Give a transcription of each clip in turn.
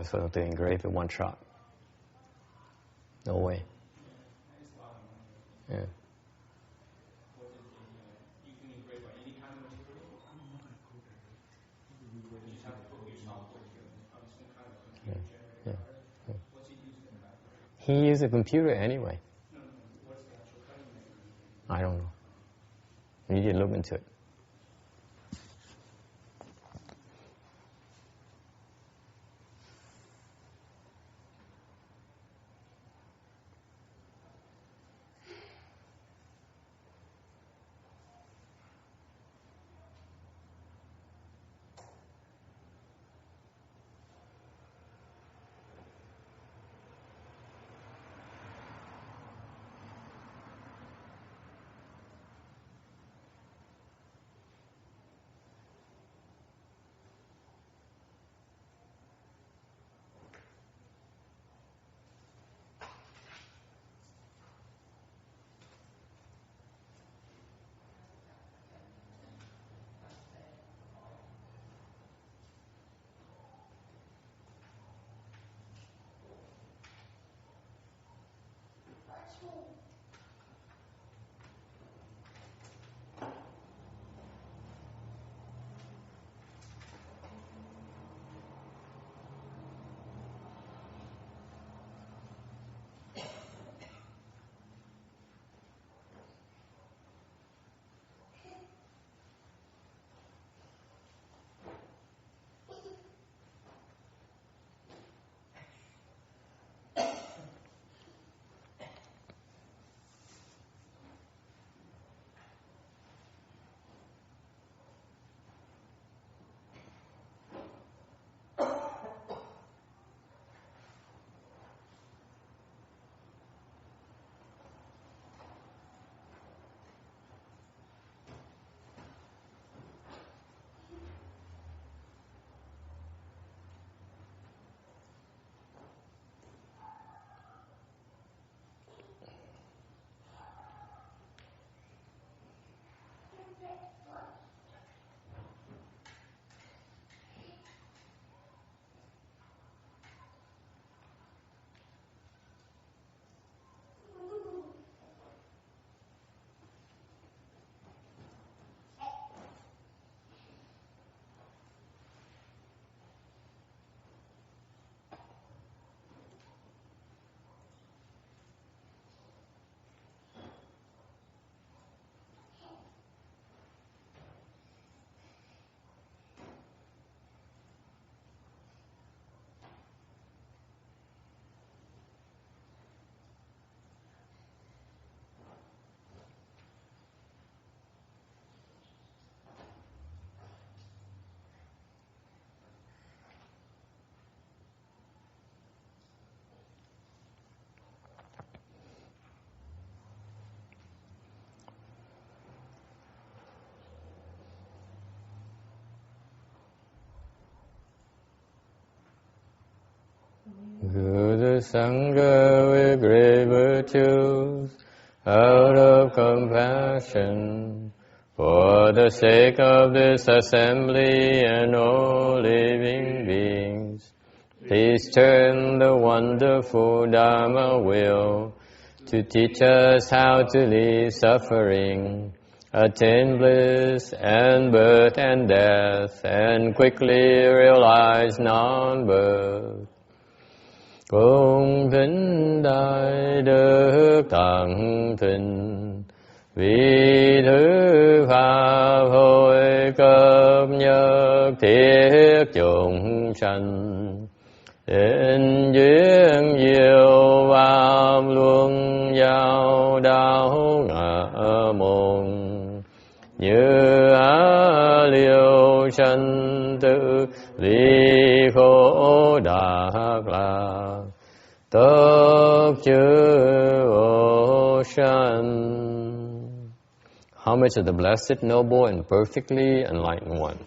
so to engrave in one shot. No way. Yeah. You can engrave on any kind of material? You just have to put your software on some kind of computer generated art? What's he using that? He uses a computer anyway. No, what's the actual cutting method? I don't know. You need to look into it. Guru Sangha with great virtues, out of compassion, for the sake of this assembly and all living beings, please turn the wonderful Dharma wheel to teach us how to leave suffering, attain bliss and birth and death, and quickly realize non-birth. Cung kính đại đức thắng thịnh, vì thứ pháp hội cấp nhất thiết chúng sanh, đến duyên diệu pháp luân giao đạo ngã môn, như Á Liêu sanh tự ly khổ đạt lạc, tất chư ocean. Homage to the blessed, noble, and perfectly enlightened one.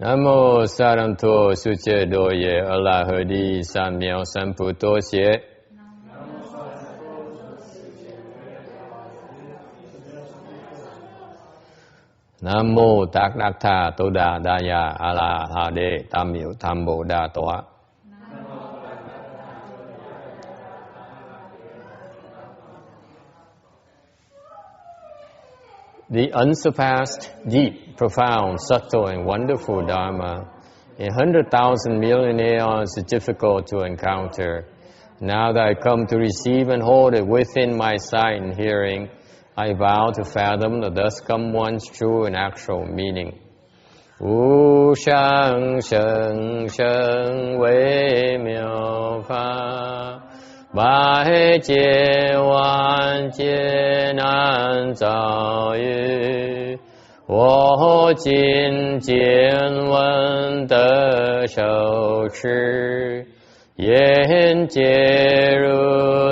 Namo Saranto Suche Doye Allahudi Samyao Samputo Xie. Nam mô Tát Đắc Tha Tô Đà Đa Ya A La Ha Đề Tam Miệu Tham Bồ Đà Tọa. The unsurpassed, deep, profound, subtle, and wonderful Dharma, in 100,000 million aeons, is difficult to encounter. Now that I come to receive and hold it within my sight and hearing, I vow to fathom the thus come one's true and actual meaning. Wu shang sheng sheng wei miao fa, bai jie wan jie nan zao yu, wo jin jian wen de shou chi, yan jie ru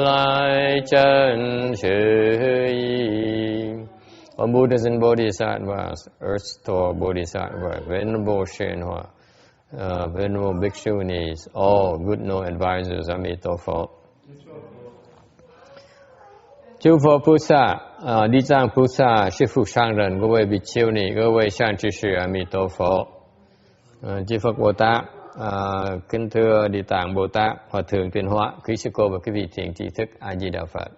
lai zhen shu yi. All Buddhas and Bodhisattvas, Earth Store Bodhisattva, Venerable Shenhua, Venerable Bhikshunis, all good known advisors, Amito Phật. Chư Phật Bồ Tát, Địa Tạng Bồ Tát, Sư Phụ Sang Rần,各位比丘尼，各位善知识，阿弥陀佛。Chư Phật Bồ Tát, kính thưa Địa Tạng Bồ Tát, Hòa Thượng Tuyên Hóa, quý sư cô và quý vị thiện tri thức, A Di Đà Phật.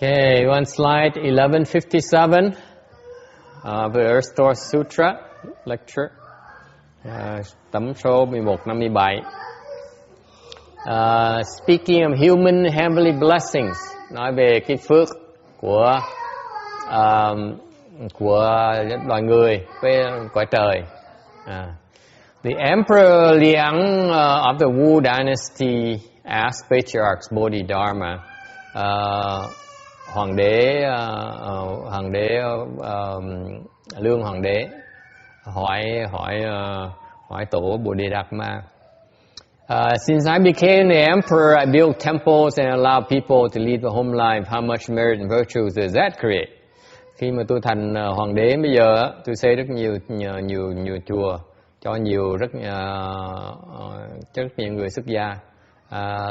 Okay, one slide, 1157, the Earth Store Sutra lecture, tấm số 1157. Speaking of human heavenly blessings, nói về cái phước của loài người với cõi trời. The Emperor Liang of the Wu Dynasty asked Patriarch Bodhidharma, Lương Hoàng đế hỏi tổ Bodhidharma. Since I became the emperor, I built temples and allowed people to lead the home life. How much merit and virtues does that create? Khi mà tôi thành hoàng đế bây giờ, tôi xây rất nhiều chùa cho rất nhiều người xuất gia.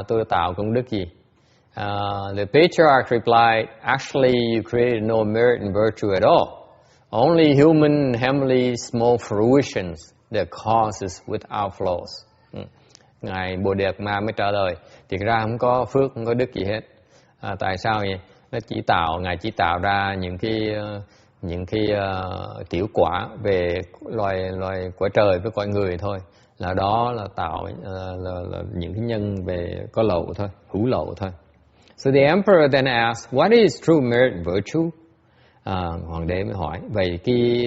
Tôi tạo công đức gì? The patriarch replied, actually you created no merit and virtue at all. Only human heavenly small fruitions that causes without flaws. Ngài Bodhidharma mới trả lời, thiệt ra không có phước, không có đức gì hết. Tại sao vậy? Ngài chỉ tạo ra những cái tiểu quả về loài quả trời với cõi người thôi. Đó là tạo là những cái nhân về có lậu thôi, hữu lậu thôi. So the emperor then asked, what is true merit and virtue? Hoàng đế mới hỏi, vậy cái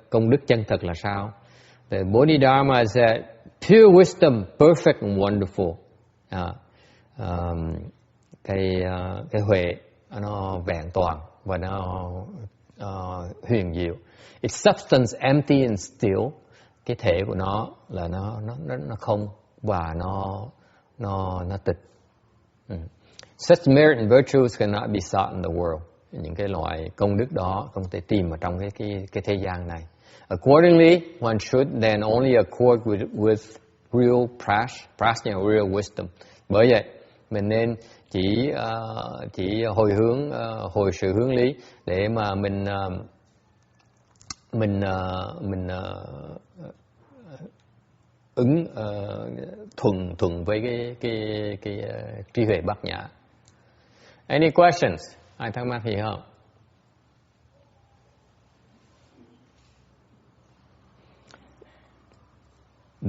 công đức chân thật là sao? The Bodhidharma said, pure wisdom, perfect and wonderful. Cái huệ nó vẹn toàn và nó huyền diệu. Its substance empty and still. Cái thể của nó là nó không và nó tịch. Such merit and virtues cannot be sought in the world. Những cái loại công đức đó không thể tìm ở trong cái thế gian này. Accordingly, one should then only accord with real prajna, real wisdom. Bởi vậy, mình nên chỉ hồi sự hướng lý để mà mình thuận với cái trí huệ bát nhã. Any questions? Ai thắc mắc gì không?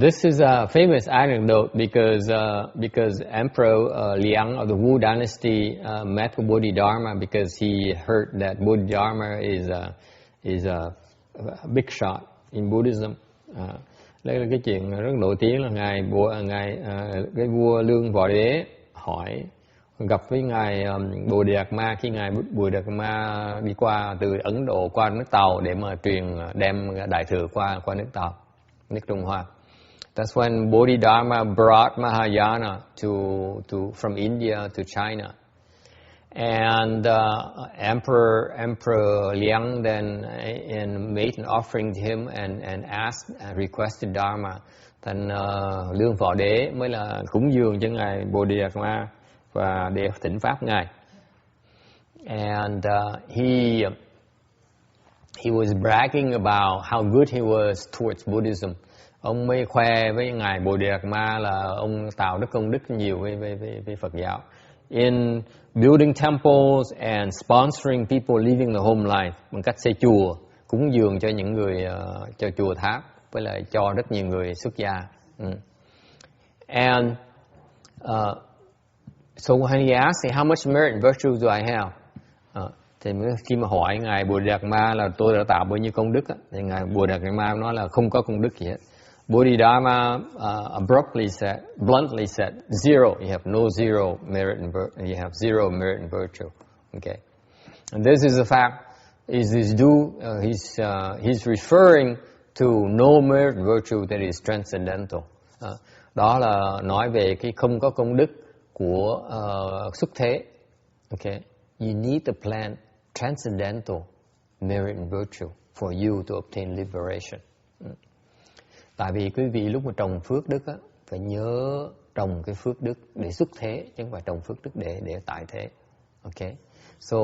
This is a famous anecdote because Emperor Liang of the Wu Dynasty met with Bodhidharma because he heard that Bodhidharma is a big shot in Buddhism. Đây là cái chuyện rất nổi tiếng là cái vua Lương Võ Đế gặp với ngài Bodhidharma khi ngài Bodhidharma đi qua từ Ấn Độ qua nước Tàu để mà đem đại thừa qua nước Tàu, nước Trung Hoa. That's when Bodhidharma brought Mahayana from India to China. And Emperor Liang then made an offering to him and asked and requested Dharma. thành Lương Võ Đế mới là cúng dường cho ngài Bodhidharma và để thỉnh pháp ngài. And he was bragging about how good he was towards Buddhism. Ông mới khoe với ngài Bodhidharma là ông tạo đức công đức nhiều với Phật giáo. In building temples and sponsoring people living the home life, bằng cách xây chùa, cúng dường cho những người cho chùa tháp, với lại cho rất nhiều người xuất gia. And so when he asked me how much merit and virtue do I have, thì khi mà hỏi ngài Bodhidharma là tôi đã tạo bao nhiêu công đức, thì ngài Bodhidharma nói là không có công đức gì hết. Bodhidharma bluntly said, zero. You have no zero merit and you have zero merit and virtue. Okay, and this is a fact. He's referring to no merit and virtue that is transcendental. Đó là nói về cái không có công đức của xuất thế. Okay, you need to plan transcendental merit and virtue for you to obtain liberation. Tại vì quý vị lúc mà trồng phước đức á, phải nhớ trồng cái phước đức để xuất thế, chứ không phải trồng phước đức để tại thế. Okay, so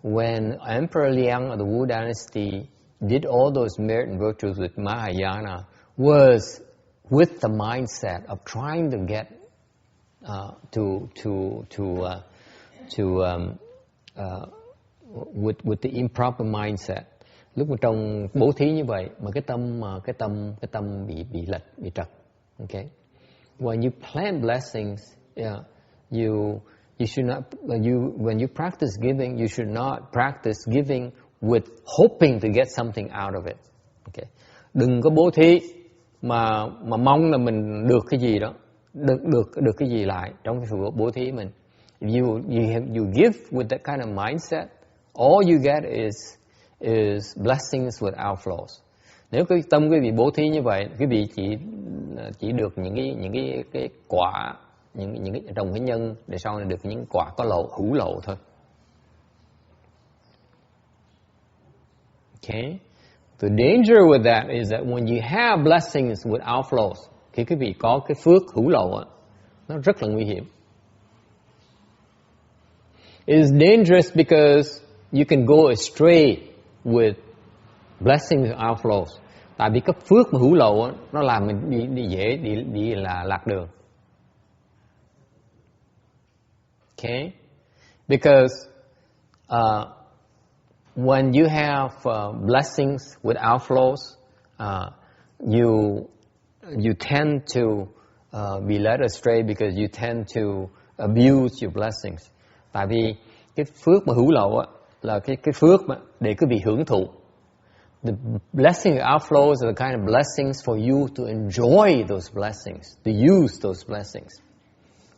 when Emperor Liang of the Wu Dynasty did all those merit and virtues with Mahayana, was with the mindset of trying to get with the improper mindset. Lúc mà trồng bố thí như vậy mà cái tâm bị lệch, bị trật. Okay, when you plan blessings, you should not when you practice giving, you should not practice giving with hoping to get something out of it. Okay, đừng có bố thí mà mong là mình được cái gì đó, được cái gì lại trong cái sự bố thí mình. If you give with that kind of mindset, all you get is blessings without flaws. Nếu cái tâm quý vị bố thí như vậy, quý vị chỉ được những cái quả, những cái trồng cái nhân để sau này được những quả có hữu lậu thôi. Okay, the danger with that is that when you have blessings without flaws, khi quý vị có cái phước hữu lậu, nó rất là nguy hiểm. It is dangerous because you can go astray with blessings and outflows. Tại vì cái phước mà hữu lậu nó làm mình dễ là lạc đường. Okay, because when you have blessings with outflows, you tend to be led astray because you tend to abuse your blessings. Tại vì cái phước mà hữu lậu là cái phước mà để quý vị hưởng thụ. The blessing outflows are the kind of blessings for you to enjoy those blessings, to use those blessings.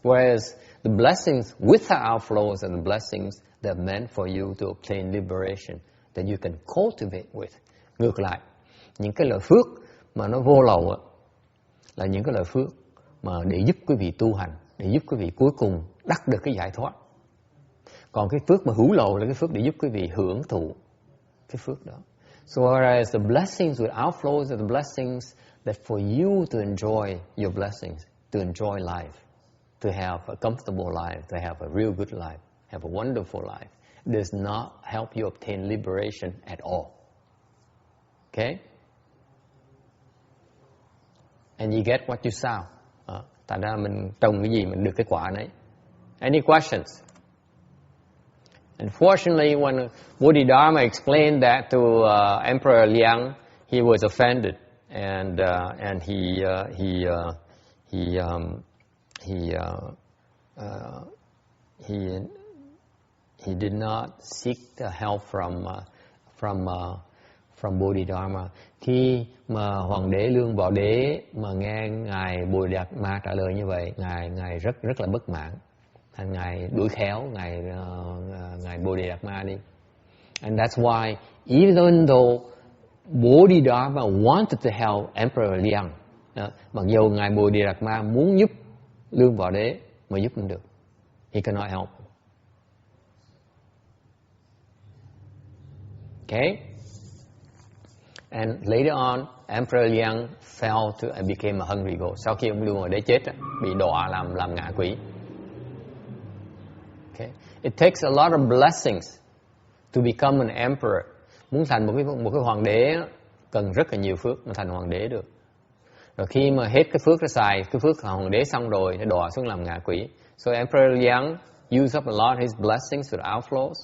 Whereas the blessings without outflows are the blessings that are meant for you to obtain liberation, that you can cultivate with. Ngược lại, những cái lợi phước mà nó vô lậu là những cái lợi phước mà để giúp quý vị tu hành, để giúp quý vị cuối cùng đắc được cái giải thoát. Còn cái phước mà hữu lậu là cái phước để giúp quý vị hưởng thụ cái phước đó. So whereas the blessings with outflows are the blessings that for you to enjoy your blessings, to enjoy life, to have a comfortable life, to have a real good life, have a wonderful life, it does not help you obtain liberation at all. Okay? And you get what you sow. Tại ra mình trồng cái gì mình được cái quả đấy. Any questions? Unfortunately, when Bodhidharma explained that to Emperor Liang, he was offended, and he did not seek the help from Bodhidharma. Khi mà Hoàng đế Lương Võ Đế mà nghe ngài Bodhidharma trả lời như vậy, ngài rất là bất mãn. Thành ngài đuổi khéo ngài Bodhidharma đi. And that's why even though Bodhidharma wanted to help Emperor Liang, mặc dù ngài Bodhidharma muốn giúp Lương Võ Đế mà giúp không được, he cannot help. Okay? And later on, Emperor Liang fell to and became a hungry ghost. Sau khi ông Lưu Hoàng Đế chết, bị đọa làm ngạ quỷ. Okay. It takes a lot of blessings to become an emperor. Muốn thành một cái hoàng đế cần rất là nhiều phước mà thành hoàng đế được. Rồi khi mà hết cái phước ra xài, cái phước hoàng đế xong rồi, nó đọa xuống làm ngạ quỷ. So Emperor Liang used up a lot of his blessings with outflows,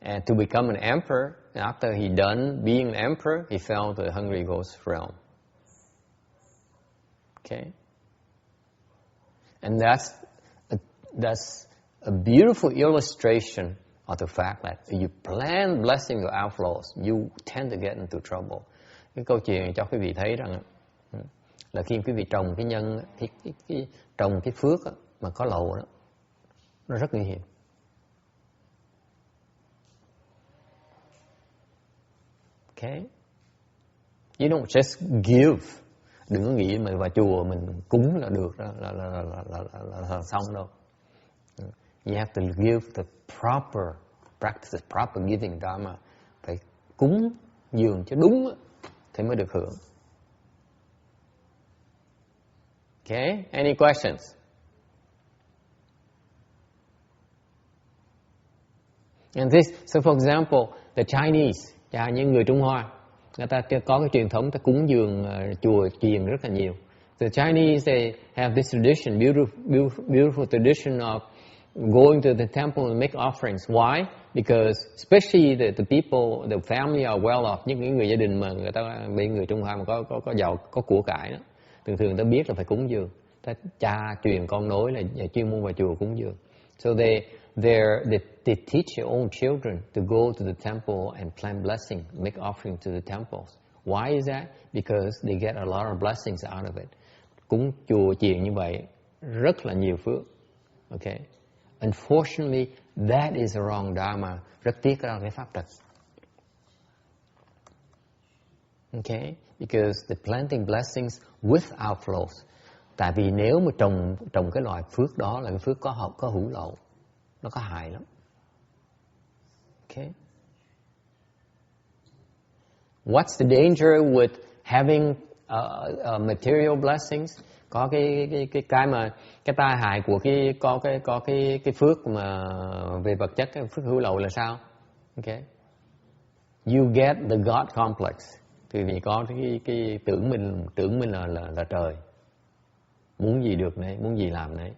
and to become an emperor. And after he done being an emperor, he fell to the hungry ghost realm. Okay, and that's a beautiful illustration of the fact that if you plan blessing with outflows, you tend to get into trouble. Cái câu chuyện này cho quý vị thấy rằng là khi quý vị trồng cái nhân, trồng cái phước mà có lậu đó, nó rất nguy hiểm. Okay, you don't just give. Đừng có nghĩ mà vào chùa mình cúng là được, là xong đâu. You have to give the proper practice, proper giving dharma. Phải cúng dường cho đúng thì mới được hưởng. Okay, any questions? And this, so for example, the Chinese, những người Trung Hoa, người ta có cái truyền thống ta cúng dường chùa chiền rất là nhiều. The Chinese, they have this tradition, beautiful tradition of going to the temple and make offerings. Why? Because especially the people, the family are well off. Những người gia đình mà người Trung Hoa mà có giàu, có của cải đó, thường ta biết là phải cúng dường. Cha truyền con nối là chuyên môn vào chùa cúng dường. So they teach their own children to go to the temple and plant blessing, make offering to the temples. Why is that? Because they get a lot of blessings out of it. Cúng chùa chiền như vậy rất là nhiều phước. Okay. Unfortunately, that is the wrong dharma. Rất tiếc đó là cái pháp trật. Okay, because the planting blessings with outflows. Tại vì nếu mà trồng cái loại phước đó là cái phước có hữu lậu, nó có hại lắm. Okay. What's the danger with having material blessings? Có cái tai hại của cái phước mà về vật chất, cái phước hữu lậu là sao? Okay. You get the God complex. Thì vì có cái tưởng mình là trời. Muốn gì được nấy, muốn gì làm nấy.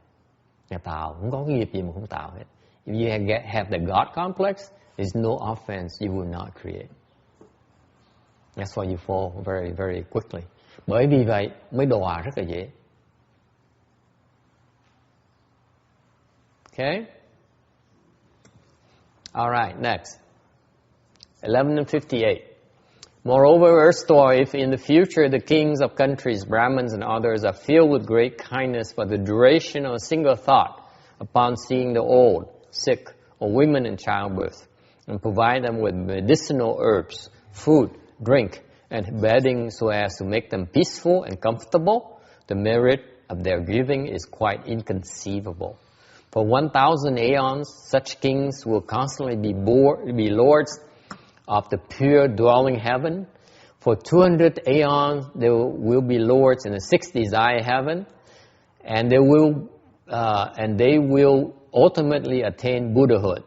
Nhà tạo, không có cái nghiệp gì mà không tạo hết. If you have the God complex, there's no offense you will not create. That's why you fall very, very quickly. Bởi vì vậy mới đọa rất là dễ. Okay? Alright, next. 1158. Moreover, Earth Store, if in the future the kings of countries, Brahmins and others are filled with great kindness for the duration of a single thought upon seeing the old, sick, or women in childbirth, and provide them with medicinal herbs, food, drink, and bedding so as to make them peaceful and comfortable, the merit of their giving is quite inconceivable. For 1,000 aeons, such kings will constantly be lords of the pure dwelling heaven. For 200 aeons, they will be lords in the sixth desire heaven, and they will ultimately attain Buddhahood.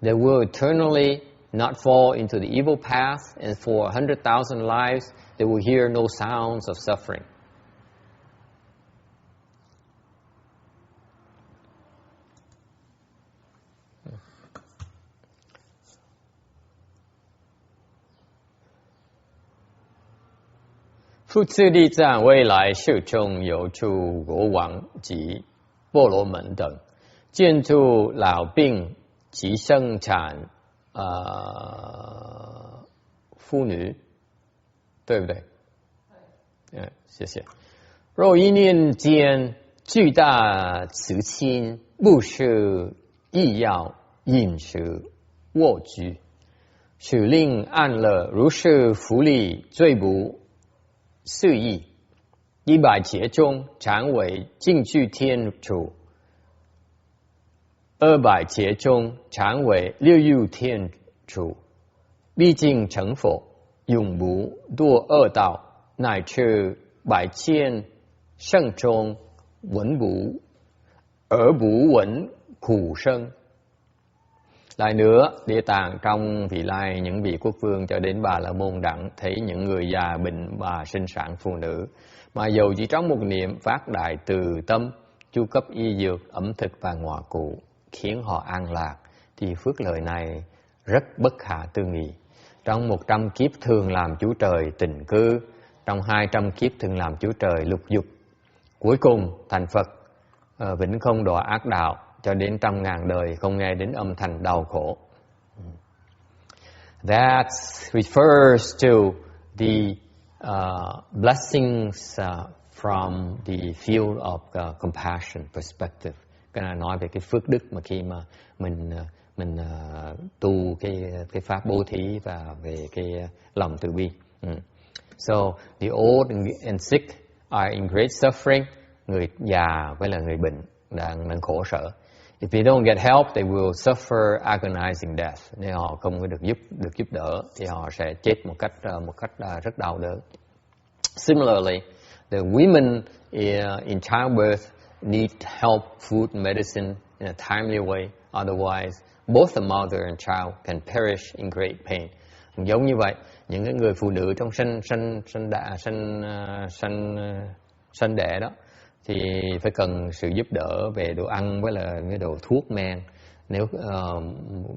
They will eternally not fall into the evil path, and for 100,000 lives, they will hear no sounds of suffering. Phu Sư Địa Tạng 未来世中有诸国王及婆罗门等，见诸老病及生产妇女，对不对？谢谢。若一念间巨大慈心，不施医药、饮食、卧居，使令安乐，如是福利最不肆意，100劫中常为净居天主，200劫中常为六欲天主，毕竟成佛，永不堕恶道，乃至百千圣中闻不而不闻苦生. Lại nữa, Địa Tạng trong vị lai những vị quốc vương cho đến Bà La Môn đẳng thấy những người già bệnh và sinh sản phụ nữ, mà dầu chỉ trong một niệm phát đại từ tâm, chu cấp y dược, ẩm thực và ngọa cụ, khiến họ an lạc, thì phước lợi này rất bất khả tư nghị. Trong 100 kiếp thường làm chú trời tịnh cư, trong 200 kiếp thường làm chú trời lục dục, cuối cùng thành Phật, vĩnh không đọa ác đạo, cho đến 100.000 đời không nghe đến âm thanh đau khổ. That refers to the blessings from the field of compassion perspective. Cái này nói về cái phước đức mà khi mà mình tu cái pháp bố thí và về cái lòng từ bi. So the old and sick are in great suffering. Người già với là người bệnh đang khổ sở. If they don't get help, they will suffer agonizing death. Nếu họ không có được giúp đỡ, thì họ sẽ chết một cách rất đau đớn. Similarly, the women in childbirth need help, food, medicine in a timely way. Otherwise, both the mother and child can perish in great pain. Giống như vậy, những cái người phụ nữ trong sanh đẻ đó, thì phải cần sự giúp đỡ về đồ ăn với là cái đồ thuốc men, nếu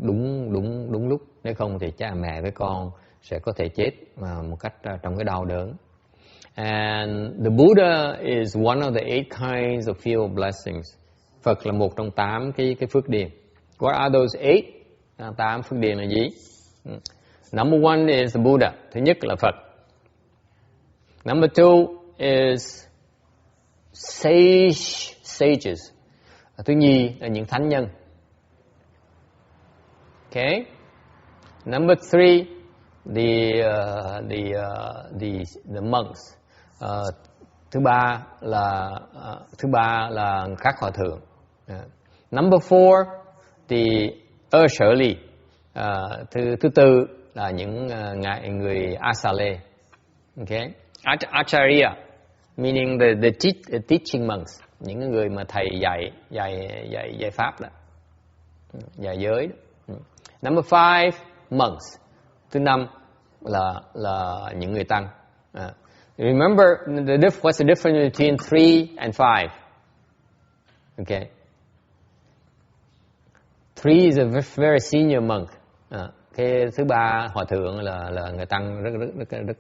đúng lúc, nếu không thì cha mẹ với con sẽ có thể chết một cách trong cái đau đớn. And the Buddha is one of the 8 kinds of field blessings. Phật là một trong 8 cái phước điền. What are those 8? 8 phước điền là gì? Number 1 is the Buddha. Thứ nhất là Phật. Number 2 is sages. Thứ nhì là những thánh nhân. Okay. Number 3, the monks. Thứ ba là các hòa thượng. Number 4, the Earth. Thứ tư là những người Asale. Okay. Acharya, meaning the teaching monks, những người mà thầy dạy pháp đó, dạy giới đó. Number 5, monks. Thứ 5 là những người tăng. Remember what's the difference between 3 and 5? Okay. 3 is a very senior monk. Cái thứ 3 hòa thượng là người tăng rất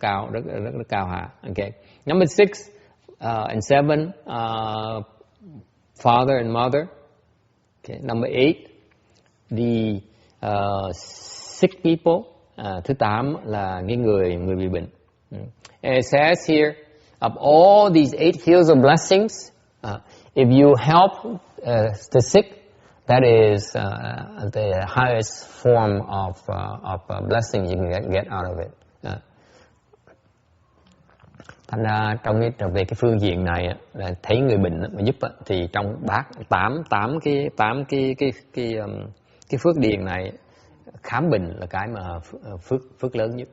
cao hạ. Okay. Number 6 and 7 father and mother. Okay. Number 8 the sick people. Thứ 8 là những người bị bệnh. And it says here, of all these 8 fields of blessings, if you help the sick, that is the highest form of blessing you can get out of it. Thành ra về cái phương diện này là thấy người bệnh mà giúp thì trong bát 8 cái phước điền này, khám bệnh là cái mà phước lớn nhất.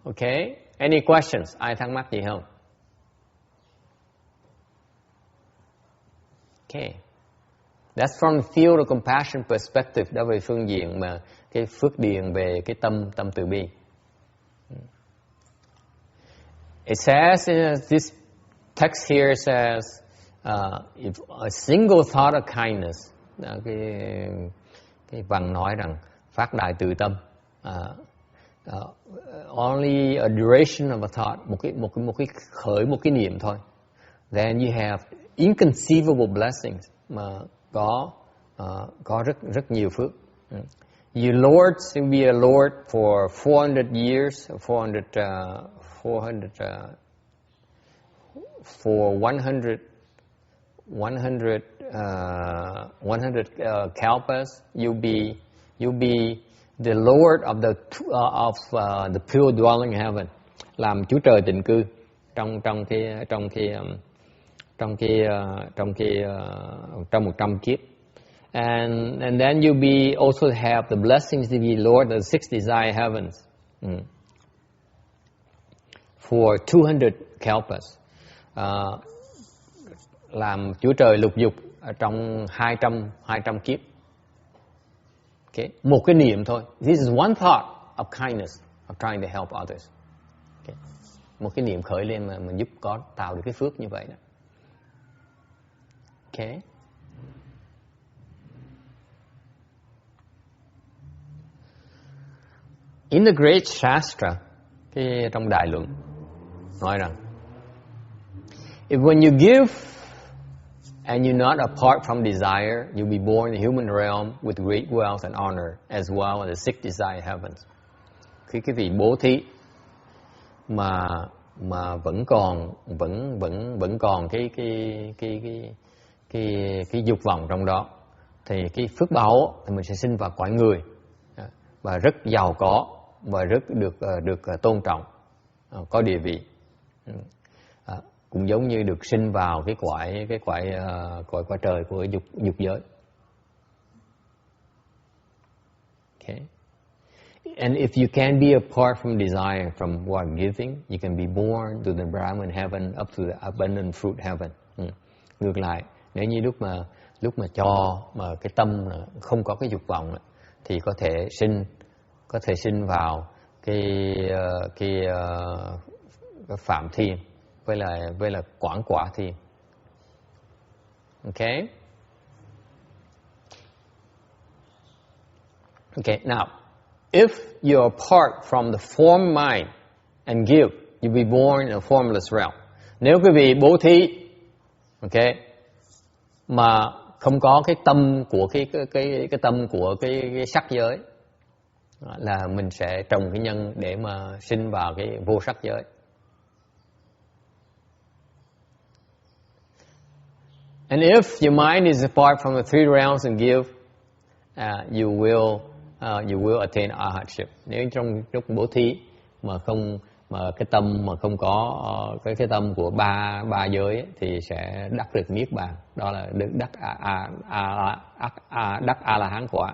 Okay, any questions? Ai thắc mắc gì không? Okay. That's from the field of compassion perspective, đó về phương diện mà cái phước điền về cái tâm từ bi. It says, this text here says, if a single thought of kindness, cái văn nói rằng phát đại từ tâm, only a duration of a thought, một cái niệm thôi, then you have inconceivable blessings, mà có rất nhiều phước. You lords will be a lord for 400 years, for 100 kalpas. You'll be the lord of the pure dwelling heaven, làm chúa trời tịnh cư trong 100 kiếp. And then you'll be also have the blessings to be lord of the 6 desire heavens. for 200 kalpas. Làm Chúa Trời lục dục ở trong 200 kiếp. Okay. Một cái niệm thôi. This is one thought of kindness, of trying to help others. Okay. Một cái niệm khởi lên mà giúp có tạo được cái phước như vậy đó. Okay. In the Great Shastra, trong Đại Luận, nói rằng, if when you give and you're not apart from desire, you'll be born in the human realm with great wealth and honor, as well as the six desired heavens. Khi cái vị bố thí mà vẫn còn cái dục vọng trong đó, thì cái phước báu thì mình sẽ sinh vào cõi người và rất giàu có và rất được tôn trọng, có địa vị. Cũng giống như được sinh vào cái cõi trời của dục giới. Okay. And if you can be apart from desire, from what giving, you can be born to the Brahman heaven, up to the abundant fruit heaven. Ngược lại, nếu như lúc mà cho mà cái tâm không có cái dục vọng, thì có thể sinh vào cái phạm thiên với là quảng quả thiên. Okay? Okay, now, if you're apart from the form mind and give, you'll be born in a formless realm. Nếu quý vị bố thí, okay, mà không có cái tâm của cái tâm của cái sắc giới, là mình sẽ trồng cái nhân để mà sinh vào cái vô sắc giới. And if your mind is apart from the three realms and give, you will attain arhatship. Nếu trong lúc bố thí mà cái tâm mà không có cái tâm của ba giới ấy, thì sẽ đắc được niết bàn. Đó là được đắc a la hán quả.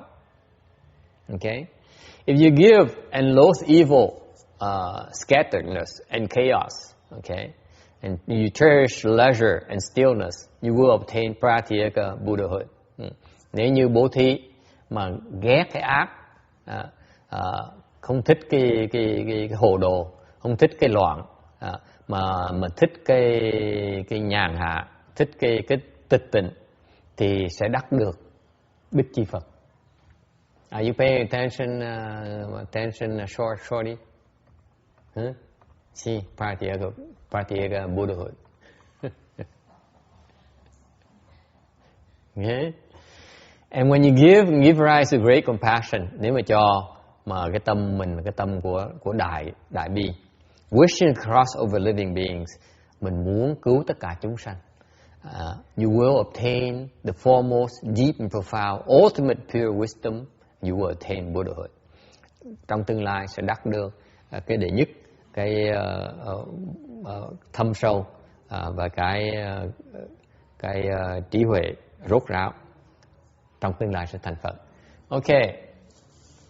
Okay? If you give and loathe evil, scatteredness and chaos, okay, and you cherish leisure and stillness, you will obtain pratyeka Buddhahood. Nếu như bố thí mà ghét cái ác, không thích cái hồ đồ, không thích cái loạn, mà thích cái nhàn hạ, thích cái tịch tịnh, thì sẽ đắc được Bích Chi Phật. Are you paying attention, shorty? Huh? See, pratyeka Buddhahood. Okay? And when you give rise to great compassion, nếu mà cho mà cái tâm mình là cái tâm của đại bi, wishing to cross over living beings, mình muốn cứu tất cả chúng sanh, you will obtain the foremost, deep and profound, ultimate pure wisdom. You will attain Buddhahood. Trong tương lai sẽ đắc được cái đệ nhất, cái thâm sâu và cái trí huệ rốt ráo. Trong tương lai sẽ thành Phật. Okay.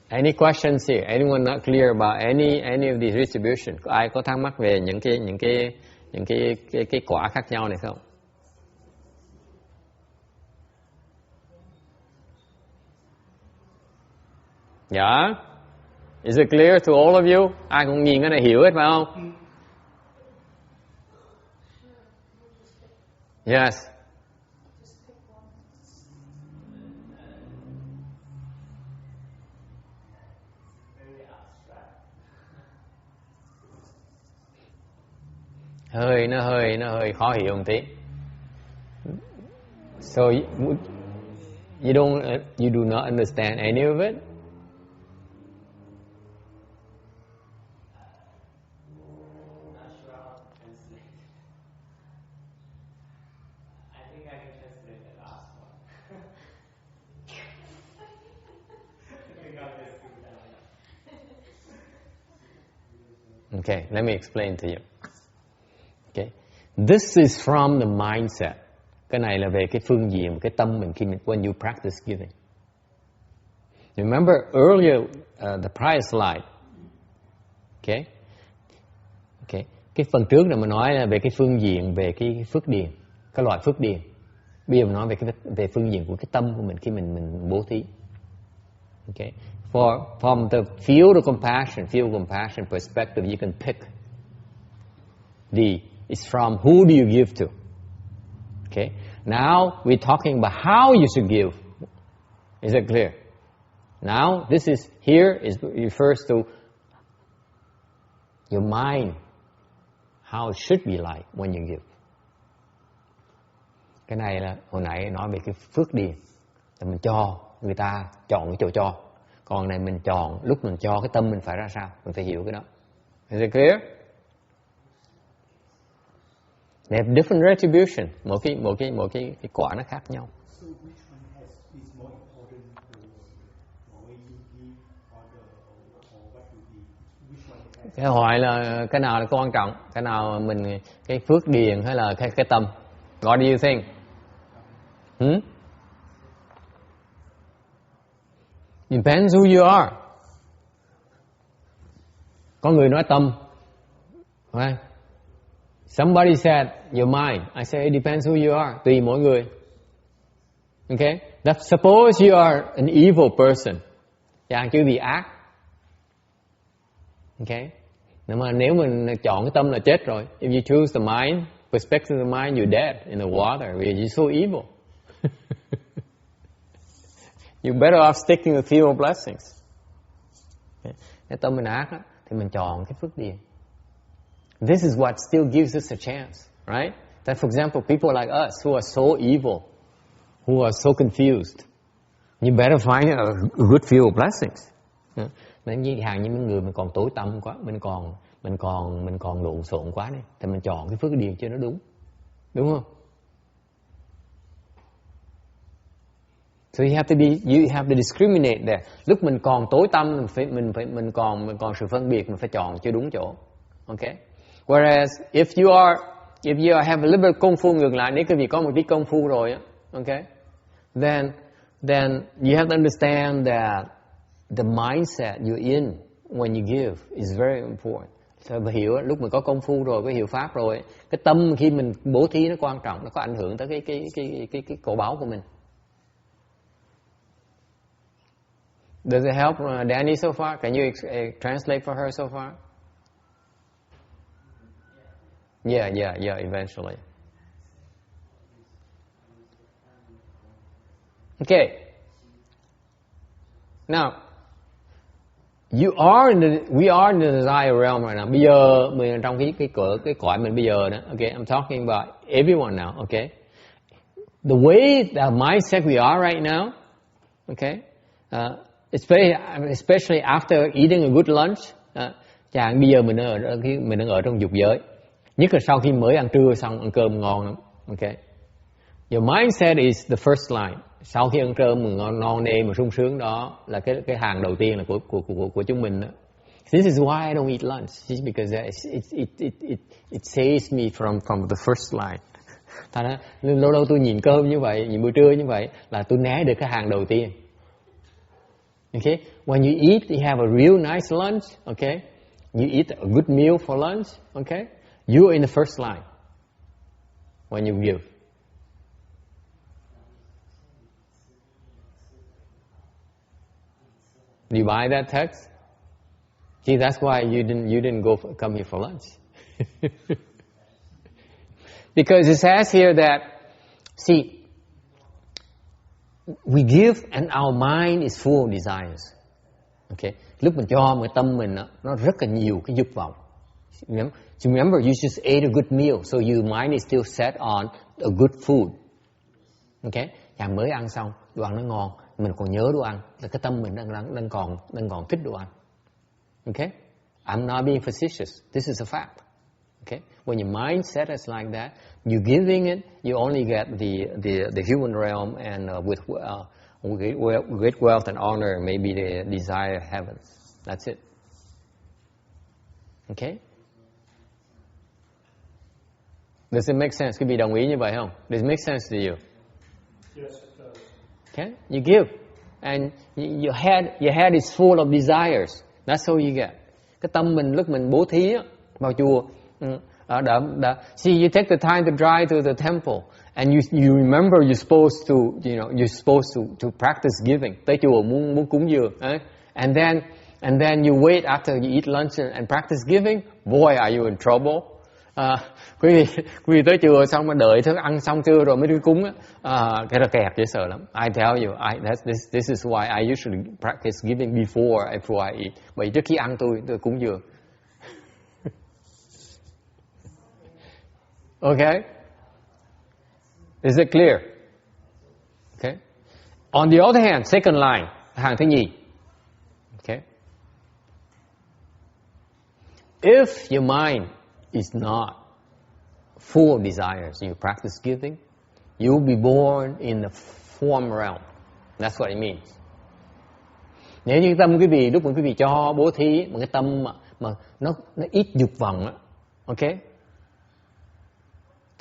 Any questions here? Anyone not clear about any of these distribution? Có ai có thắc mắc về những cái quả khác nhau này không? Yeah? Is it clear to all of you? Ai cũng nhìn cái này hiểu hết phải không? Yes. Nó hơi khó hiểu một tí. So you do not understand any of it? Okay, let me explain to you. Okay, this is from the mindset. Cái này là về cái phương diện, cái tâm mình khi mình when you practice giving. Remember earlier the prior slide. Okay, cái phần trước là mình nói là về cái phương diện về cái phước điền, cái loại phước điền. Bây giờ mình nói về phương diện của cái tâm của mình khi mình bố thí. Okay. From the field of compassion perspective, you can pick it's from who do you give to. Okay. Now we're talking about how you should give. Is it clear? Now this is here is refers to your mind, how it should be like when you give. Cái này là hồi nãy nói về cái phước điền, là mình cho người ta chọn cái chỗ cho. Còn này mình chọn lúc mình cho cái tâm mình phải ra sao, mình phải hiểu cái đó. Is it clear? They have different retribution. Mỗi cái quả nó khác nhau. So which one is more important for way you give or what you give? Which one has? Cái hỏi là cái nào là quan trọng, cái nào mình cái phước điền hay là cái tâm? What do you think? Depends who you are. Có người nói tâm, right? Somebody said your mind. I say it depends who you are. Tùy mỗi người. Okay? Suppose you are an evil person. Chàng chứ bị ác. Okay? Nếu mình chọn cái tâm là chết rồi. If you choose the mind, perspective of the mind, you're dead in the water because you're so evil. You're better off sticking with few blessings. Okay? Nếu tâm mình ác á, thì mình chọn cái phước điền. This is what still gives us a chance, right? That, for example, people like us who are so evil, who are so confused, you better find a good few of blessings. Nên như hàng những người mình còn tối tăm quá, mình còn lộn xộn quá này, thì mình chọn cái phước điền cho nó đúng không? So you have to discriminate there. Lúc mình còn tối tăm, mình còn sự phân biệt, mình phải chọn cho đúng chỗ, okay? Whereas if you have a little bit công phu, ngược lại nếu quý vị có một tí công phu rồi, okay, then you have to understand that the mindset you're in when you give is very important. So phải hiểu lúc mình có công phu rồi, có hiểu pháp rồi, cái tâm khi mình bố thí nó quan trọng, nó có ảnh hưởng tới cái cổ báo của mình. Does it help Danny so far? Can you translate for her so far? Yeah, eventually. Okay. Now, we are in the desire realm right now. Bây giờ mình trong cái cõi mình bây giờ đó. Okay, I'm talking about everyone now. Okay. The way the mindset we are right now. Okay. Especially after eating a good lunch. Chàng bây giờ mình đang ở trong dục giới. Nhất là sau khi mới ăn trưa xong, ăn cơm ngon lắm. Okay. Your mindset is the first line. Sau khi ăn cơm mà ngon nê mà sung sướng đó là cái hàng đầu tiên là của chúng mình đó. This is why I don't eat lunch. Just because it saves me from the first line. Thành ra lâu tôi nhìn cơm như vậy, nhìn bữa trưa như vậy là tôi né được cái hàng đầu tiên. Okay? When you eat, you have a real nice lunch. Okay? You eat a good meal for lunch. Okay? You're in the first line when you give. Do you buy that text? See, that's why you didn't come here for lunch. Because it says here that, see, we give and our mind is full of desires. Okay? Lúc mình cho mà tâm mình nó rất là nhiều cái dục vọng. Remember, you just ate a good meal, so your mind is still set on a good food. Okay? Chàng mới ăn xong, đồ ăn nó ngon, mình còn nhớ đồ ăn, là cái tâm mình đang còn thích đồ ăn. Okay? I'm not being facetious. This is a fact. Okay? When your mindset is like that, you're giving it, you only get the human realm and with great wealth and honor, maybe the desire of heaven. That's it. Okay? Does it make sense? Quý vị đồng ý như vậy không? Does it make sense to you? Yes, it does. Okay? You give. And your head is full of desires. That's all you get. Cái tâm mình lúc mình bố thí á, vào chùa, See, you take the time to drive to the temple, and you remember you're supposed to practice giving. Tới chùa muốn cúng dường, and then you wait after you eat lunch and practice giving. Boy, are you in trouble. Quý vị tới chùa xong mà đợi thức ăn xong trưa rồi mới đi cúng cái đó kẹt dễ sợ lắm. I tell you, this is why I usually practice giving before I eat. Bởi trước khi ăn tôi cúng dường. Okay? Is it clear? Okay? On the other hand, second line, hàng thứ nhì. Okay? If your mind is not full of desires, you practice giving, you'll be born in the form realm. That's what it means. Nếu như tâm quý vị, lúc mà quý vị cho bố thí, một cái tâm mà nó ít dục vọng, okay?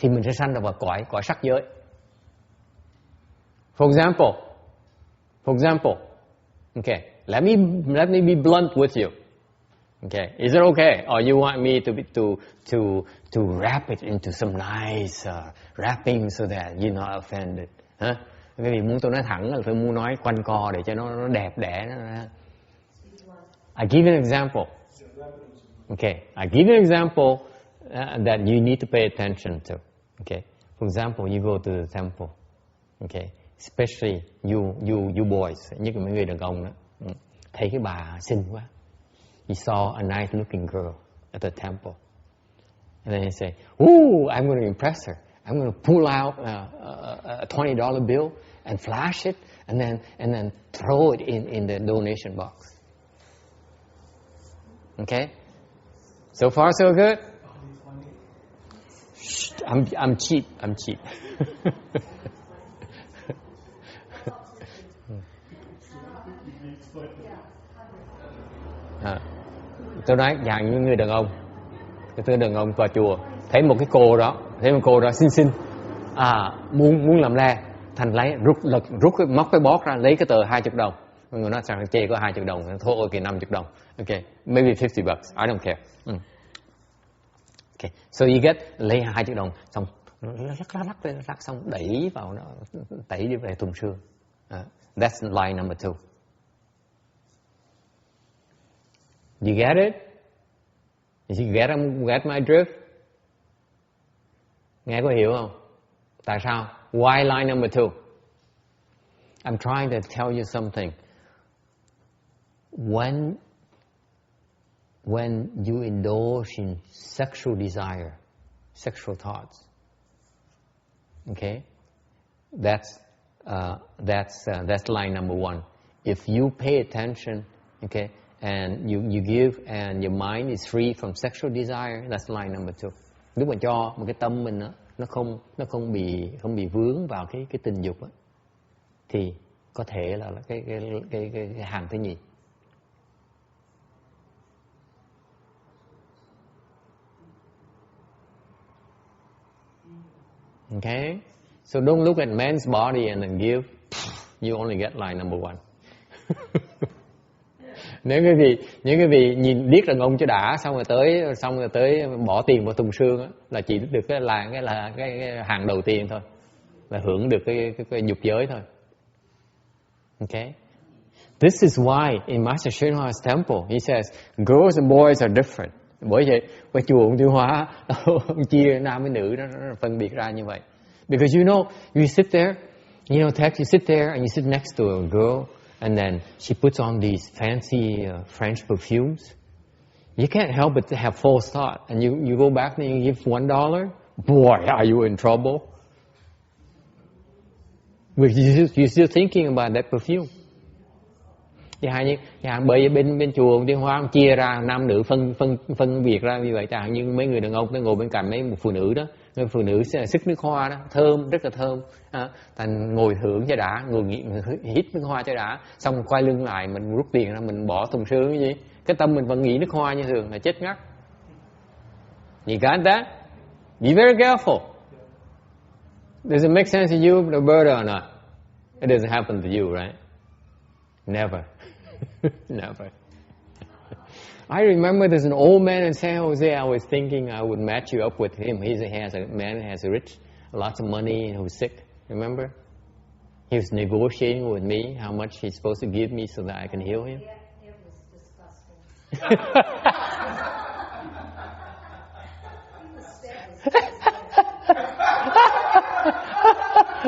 Thì mình sẽ sanh ra vào cõi sắc giới. For example, okay, let me be blunt with you. Okay, is it okay? Or you want me to wrap it into some nice wrapping so that you're not offended? Hả? Cái gì muốn tôi nói thẳng là tôi muốn nói quanh co để cho nó đẹp đẽ. I give you an example. Okay, I give you an example that you need to pay attention to. Okay, for example, you go to the temple. Okay, especially you boys, nhất là mấy người đàn ông đó, thấy cái bà xinh quá. You saw a nice looking girl at the temple, and then you say, "Ooh, I'm going to impress her. I'm going to pull out a $20 bill and flash it, and then throw it in the donation box." Okay, so far so good. Shh, I'm cheap. Tôi nói dạng như người đàn ông, cái đàn ông vào chùa thấy một cô đó xinh muốn làm le, thành rút móc cái bót ra lấy cái tờ 20 đồng. Mọi người nói rằng chê có 20 đồng, thôi kìa 50 đồng. Okay, maybe $50, I don't care. Okay, so you get lấy 20 đồng xong lắc xong đẩy vào nó, đẩy đi về thùng xương. That's line number 2. You get it? Did you get my drift? Nghe có hiểu không? Tại sao? Why line number 2? I'm trying to tell you something. When you indulge in sexual desire, sexual thoughts, okay, that's line number 1. If you pay attention, okay, and you give and your mind is free from sexual desire, that's line number 2. Nếu mà cho một cái tâm mình nó không bị vướng vào cái tình dục á, thì có thể là cái hàng thứ nhì. Okay, so don't look at man's body and then give. You only get line number 1. Nếu quý vị nhìn biết rằng ông cho đã xong rồi tới bỏ tiền vào thùng xương á, là chỉ được cái hàng đầu tiên thôi, là hưởng được cái dục giới thôi. Okay, this is why in Master Shinhoa's temple he says girls and boys are different. Bởi vậy ở chùa ông Tiêu Hóa ông chia nam với nữ đó, nó phân biệt ra như vậy. Because you sit there, you sit there and you sit next to a girl. And then she puts on these fancy French perfumes. You can't help but to have false thought. And you go back and you give $1. Boy, are you in trouble. You're still thinking about that perfume. Bởi bên chùa Tiên Hoa chia ra nam nữ phân biệt ra như vậy. Chẳng hạn như mấy người đàn ông ngồi bên cạnh mấy một phụ nữ đó, người phụ nữ sức nước hoa đó, thơm, rất là thơm. Thành ngồi hưởng cho đã, ngồi hít nước hoa cho đã, xong quay lưng lại mình rút tiền ra mình bỏ thùng xương cái gì, cái tâm mình vẫn nghĩ nước hoa như thường là chết ngắt. You got that? Be very careful. Does it make sense to you, Roberta, or not? It doesn't happen to you, right? Never. Never. I remember there's an old man in San Jose. I was thinking I would match you up with him. He has a man has lots of money and who's sick. Remember? He was negotiating with me how much he's supposed to give me so that I can heal him. Yeah, it was disgusting.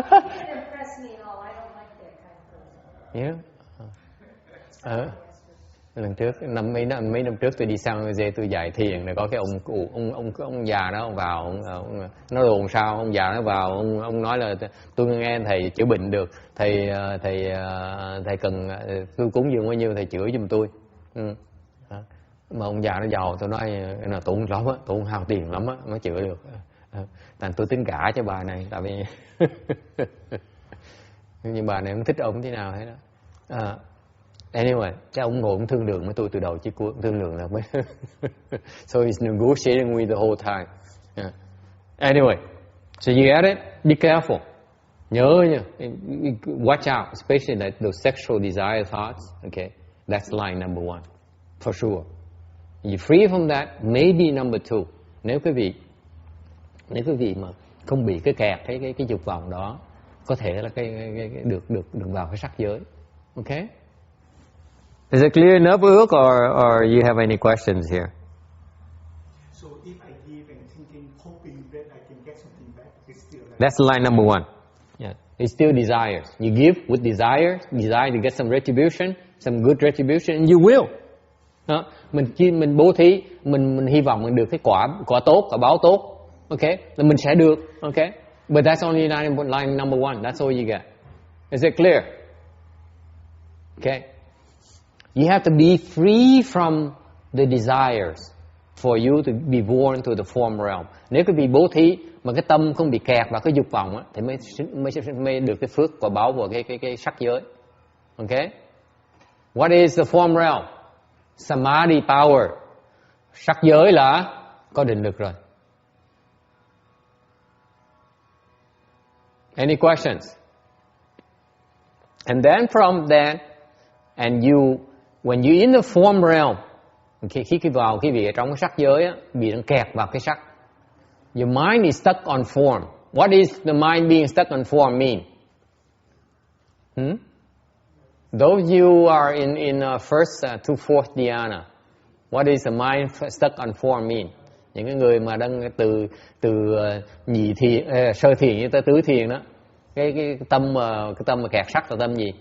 He didn't impress me at all. I don't like that kind of person. Yeah. Lần trước mấy năm trước tôi đi San Jose tôi dạy thiền, rồi có cái ông già đó ông vào ông nó đồn sao ông già nó vào ông nói là tôi nghe thầy chữa bệnh được, thầy cần tôi cúng dường bao nhiêu thầy chữa giùm tôi. Mà ông già nó giàu, tôi nói là tôi không lắm á, tôi không hao tiền lắm á mới chữa được. Thành tôi tính gả cho bà này, tại vì nhưng bà này không thích ông thế nào hết đó. Anyway, cái ông ngồi ông thương lượng với tôi từ đầu chí cuối, ông thương lượng là mới. So he's negotiating with the whole time. Yeah. Anyway, so you get it? Be careful. Nhớ nha, watch out, especially like those sexual desire thoughts. Okay, that's line number one, for sure. You free from that, maybe number two. Nếu quý vị mà không bị cái kẹt cái dục vọng đó, có thể là được vào cái sắc giới. Okay? Is it clear enough, Ước, or you have any questions here? So if I give and thinking, hoping that I can get something back, it's still like That's line number one. Yeah, it's still desires. You give with desire to get some retribution, some good retribution, and you will. Đó. Mình bố thí, mình hy vọng mình được cái quả tốt, quả báo tốt. Okay, là mình sẽ được. Okay, but that's only line number one. That's all you get. Is it clear? Okay. You have to be free from the desires for you to be born to the form realm. Nếu quý vị bố thí mà cái tâm không bị kẹt vào cái dục vọng á, thì mới được cái phước quả báo của cái sắc giới. Okay? What is the form realm? Samadhi power. Sắc giới là có định lực rồi. Any questions? And then from that, and when you're in the form realm, khi vào quý vị ở trong sắc giới á, bị kẹt vào cái sắc. Your mind is stuck on form. What is the mind being stuck on form mean? Those you are in first to fourth dhyana, what is the mind stuck on form mean? Những cái người mà đang từ nhị thiền, sơ thiền tới tứ thiền đó, cái tâm mà kẹt sắc là tâm gì?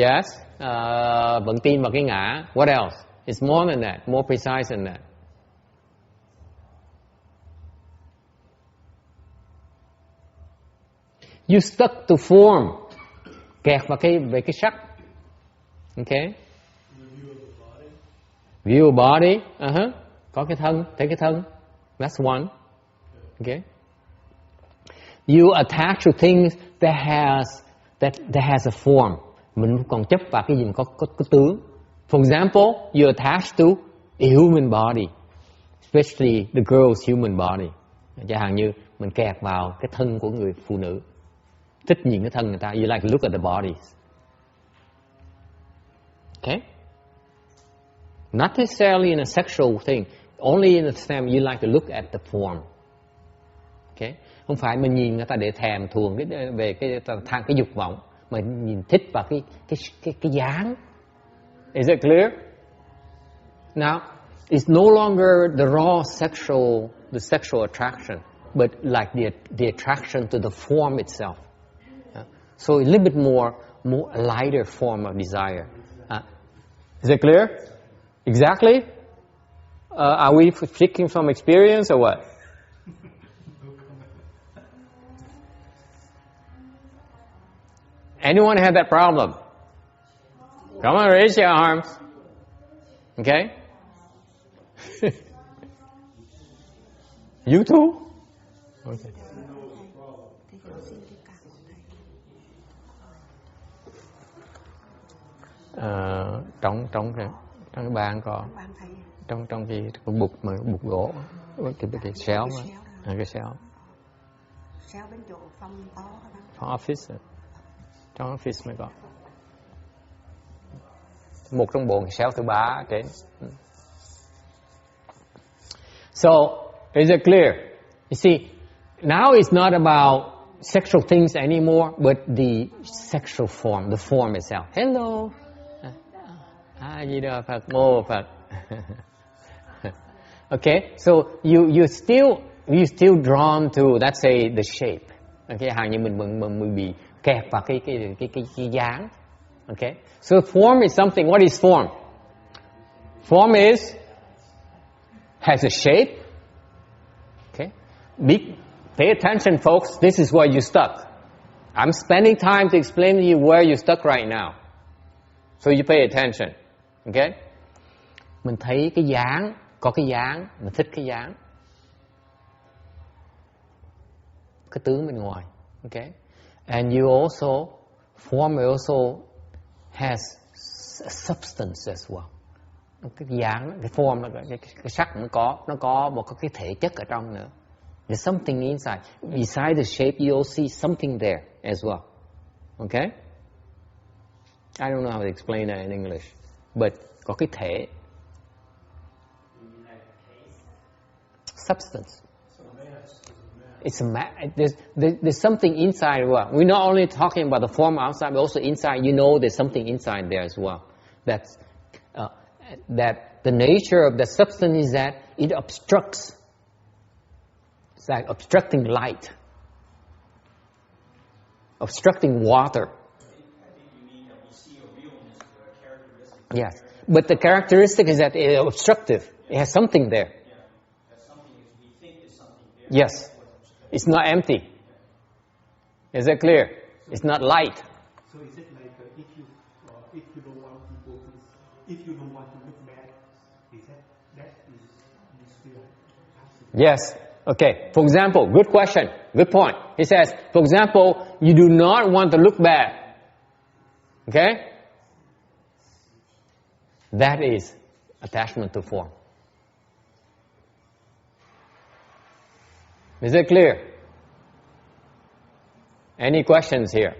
Yes, vẫn tin vào cái ngã. What else? It's more than that, more precise than that. You stuck to form, kẹt vào về cái sắc. Okay. View of body. Có cái thân, thấy cái thân. That's one. Okay. You attach to things that has a form. Mình còn chấp vào cái gì có tướng. For example, you attach to a human body, especially the girl's human body. Chẳng hạn như mình kẹt vào cái thân của người phụ nữ, thích nhìn cái thân người ta. You like to look at the bodies. Okay? Not necessarily in a sexual thing. Only in the sense you like to look at the form. Okay? Không phải mình nhìn người ta để thèm thuồng về cái dục vọng, mà nhìn thích vào cái dáng. Is it clear? Now, it's no longer the raw sexual attraction, but like the attraction to the form itself. So a little bit more a lighter form of desire. Is it clear? Exactly? Are we speaking from experience or what? Anyone had that problem? Come on, raise your arms. Okay? You too? Okay. Trong cái bàn có trong cái bục gỗ cái xéo cái xéo bên chỗ phòng office trong office mới có. Một trong bốn cell thứ ba trên. So, is it clear? You see, now it's not about sexual things anymore, but the sexual form, the form itself. Hello. Di Đà Phật, Mô Phật. Okay, so you still drawn to, let's say, the shape. Okay, hàng như mình bị kẹp vào cái dáng. Okay, so form is something. What is form? Form has a shape. Okay, pay attention, folks. This is where you're stuck. I'm spending time to explain to you where you're stuck right now. So you pay attention. Okay? Mình thấy cái dáng, có cái dáng, mình thích cái dáng. Cái tướng bên ngoài. Okay? And form also has a substance as well. Cái dáng, cái form, cái sắc nó có một cái thể chất ở trong nữa. There's something inside. Beside the shape, you'll see something there as well. Okay? I don't know how to explain that in English. But có cái thể. Substance. It's there's something inside as well. We're not only talking about the form outside, but also inside. You know there's something inside there as well. That the nature of the substance is that it obstructs. It's like obstructing light. Obstructing water. Yes. But the characteristic is that it's obstructive. It has something there. Yeah. That something we think is something there. Yes. It's not empty. Is that clear? It's not light. So is it like if you don't want people to, if you don't want to look bad, is that is still possible? Yes. Okay. For example, good question. Good point. He says, for example, you do not want to look bad. Okay? That is attachment to form. Is it clear? Any questions here?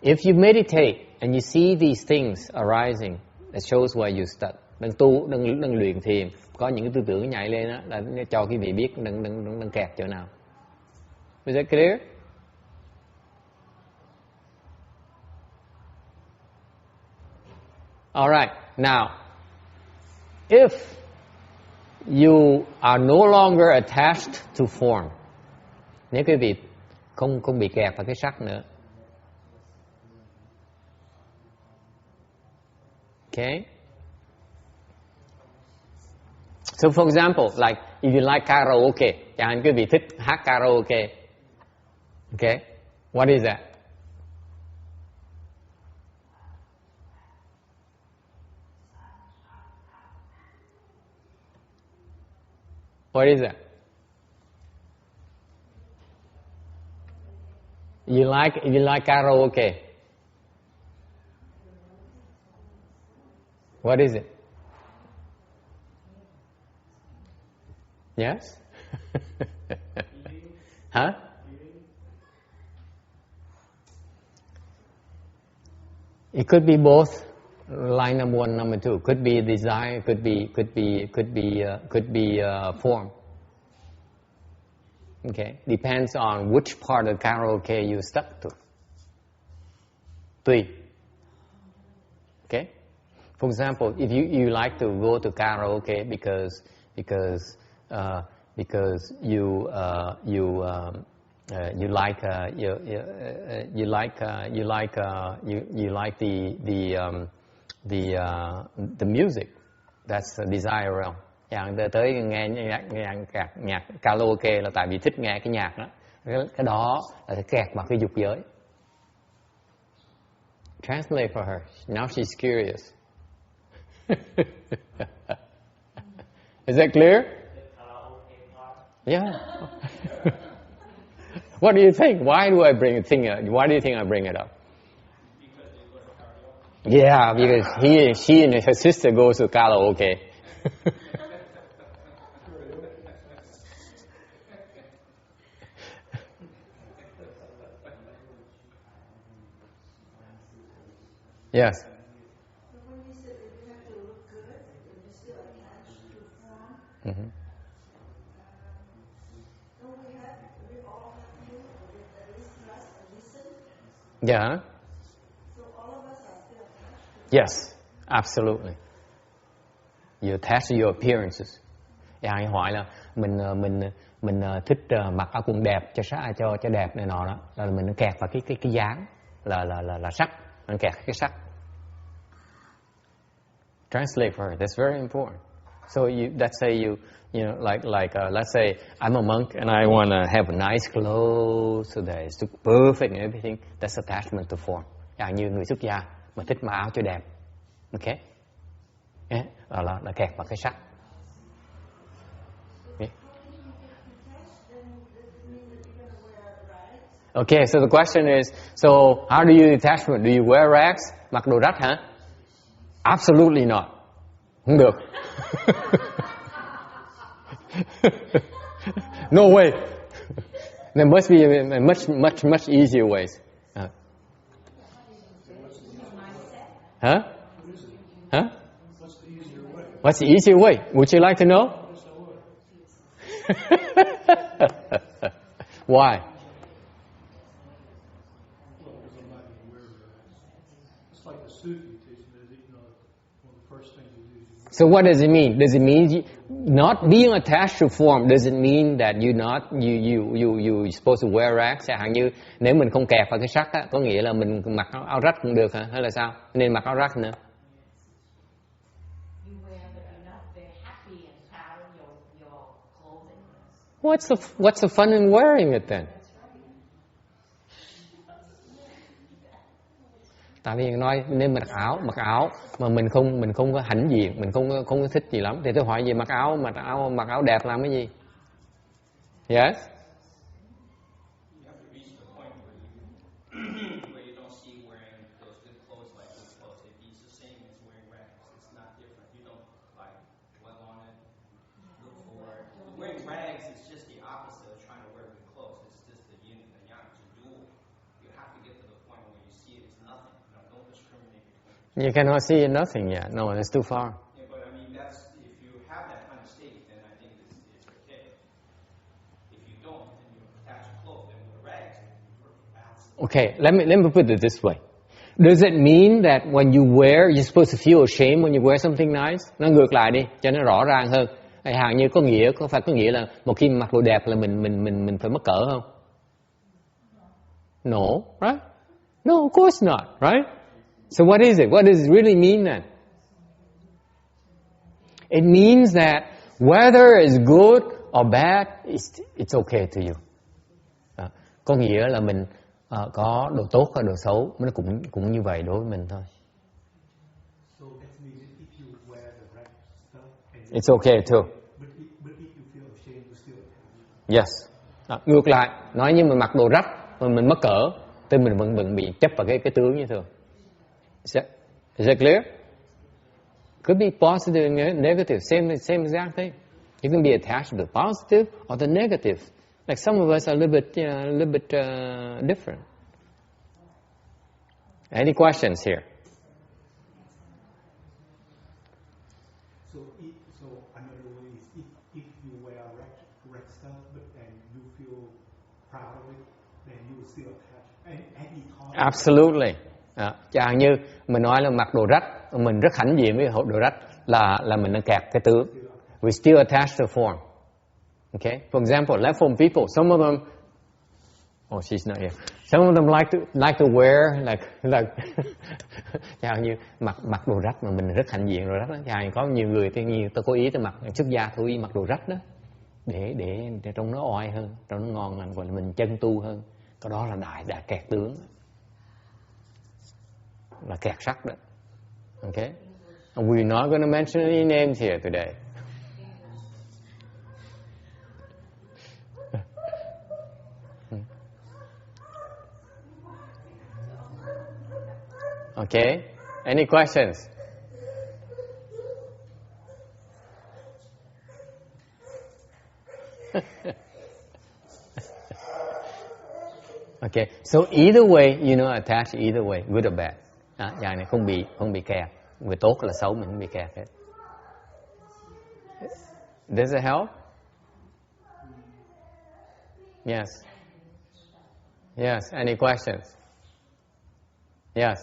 If you meditate and you see these things arising, it shows where you stuck. Đừng luyện thiền, có những cái tư tưởng nhảy lên đó, là cho quý vị biết đừng kẹt chỗ nào. Is it clear? All right. Now, if you are no longer attached to form, nếu quý vị không bị kẹt vào cái sắc nữa, okay? So, for example, like if you like karaoke, chẳng hạn quý vị thích hát karaoke, okay? What is that? What is that? You like karaoke. What is it? Yes? Huh? It could be both. Line number one, number two. Could be desire. Could be form. Okay, depends on which part of karaoke you stuck to. Tùy. Okay. For example, if you like to go to karaoke because you like the music, that's a desire realm. Chẳng tới nghe nhạc karaoke là tại vì thích nghe cái nhạc đó. Cái đó là sẽ kẹt vào cái dục giới. Translate for her. Now she's curious. Is that clear? Yeah. What do you think? Why do you think I bring it up? Yeah, because she and her sister goes to karaoke. Yes. So when you said that you have to look good, and you're still attached to form, Mm-hmm. don't we all have to do with at least trust and listen? Yeah. So all of us are still attached to Yes. Absolutely. You attach to your appearances. Ai hỏi là mình thích mặc áo quần đẹp cho đẹp này nọ đó, là mình nó kẹt vào cái dáng là sắc, mình kẹt cái sắc. Translate for her. That's very important. So let's say you know let's say I'm a monk and I want to have a nice clothes so that it's perfect and everything. That's attachment to form. Như người xuất gia mà thích mặc áo cho đẹp, okay? Yeah, là kẹt vào cái sắc. Okay, so the question is, so how do you detach from it? Do you wear rags? Mặc đồ rách hả? Absolutely not. Không được. No way. There must be a much easier ways. Huh? Huh? What's the easier way? Would you like to know? Why? It's like the Sufi teaching that, you know, one of the first things you do is So what does it mean? Does it mean not being attached to form? Does it mean that you supposed to wear rags? Chẳng hạn như nếu mình không kẹp vào cái sắc á, có nghĩa là mình mặc áo rách cũng được hả? Hay là sao? Nên mặc áo rách nữa. you wear, but you're not very happy and proud of your clothing. What's the fun in wearing it then? Tại vì nói nên mặc áo mà mình không có hãnh diện, mình không có thích gì lắm, thì tôi hỏi gì mặc áo đẹp làm cái gì? Yes. You have to reach the point where you don't see wearing those good clothes like good clothes. It's the same as wearing rags. It's not different. You don't like dwell on it, look for it. Wearing rags is just the opposite of trying to wear good clothes. It's just the yin and the yang. It's a dual. You have to get to the point where you see it as nothing. You know, don't discriminate between. You cannot see nothing yet. No, it's too far. Yeah, but I mean, that's if you have that kind of state, then I think it's okay. If you don't, then you attach clothes. Then with rags, you're absolutely. Okay, let me put it this way. Does it mean that when you wear, you're supposed to feel ashamed when you wear something nice? Nó ngược lại đi, cho nó rõ ràng hơn. Hay hàng như có nghĩa là một khi mặc đồ đẹp là mình phải mắc cỡ không? No, right? No, of course not, right? So what is it? What does it really mean then? It means that whether it's good or bad, it's okay to you. Có nghĩa là mình có đồ tốt hay đồ xấu, nó cũng như vậy đối với mình thôi. so that means if you wear the right stuff and It's okay too. but if you feel ashamed, you still attached. Yes. Ngược lại, nói như mình mặc đồ rách mà mình mắc cỡ, thì mình vẫn bị chấp vào cái tướng như thường. Is that clear? Could be positive and negative, same exact thing. You can be attached to the positive or the negative. Like some of us are a little bit different. Any questions here? So another way is if you wear red stuff but and you feel proud of it, then you will still attach. And he taught Absolutely. Chẳng như mình nói là mặc đồ rách, mình rất hãnh diện với đồ rách là mình đang kẹt cái tướng. We still attached to form. Okay? For example, left form people, some of them, oh, she's not here. Some of them like to wear like chẳng như mặc đồ rách mà mình rất hãnh diện đồ rách đó. Chẳng như có nhiều người tôi cố ý tôi mặc xuất gia tôi ý mặc đồ rách đó để trông nó oai hơn, trông nó ngon lành, gọi là mình chân tu hơn. Cái đó là đại kẹt tướng. Là kẹt sắc đó. Okay? And we're not going to mention any names here today. Okay? Any questions? Okay, so either way, attached either way, good or bad. Dạng này không bị kẹt. Người tốt là xấu mình không bị kẹt hết. Does it help? Yes. Yes. Any questions? Yes.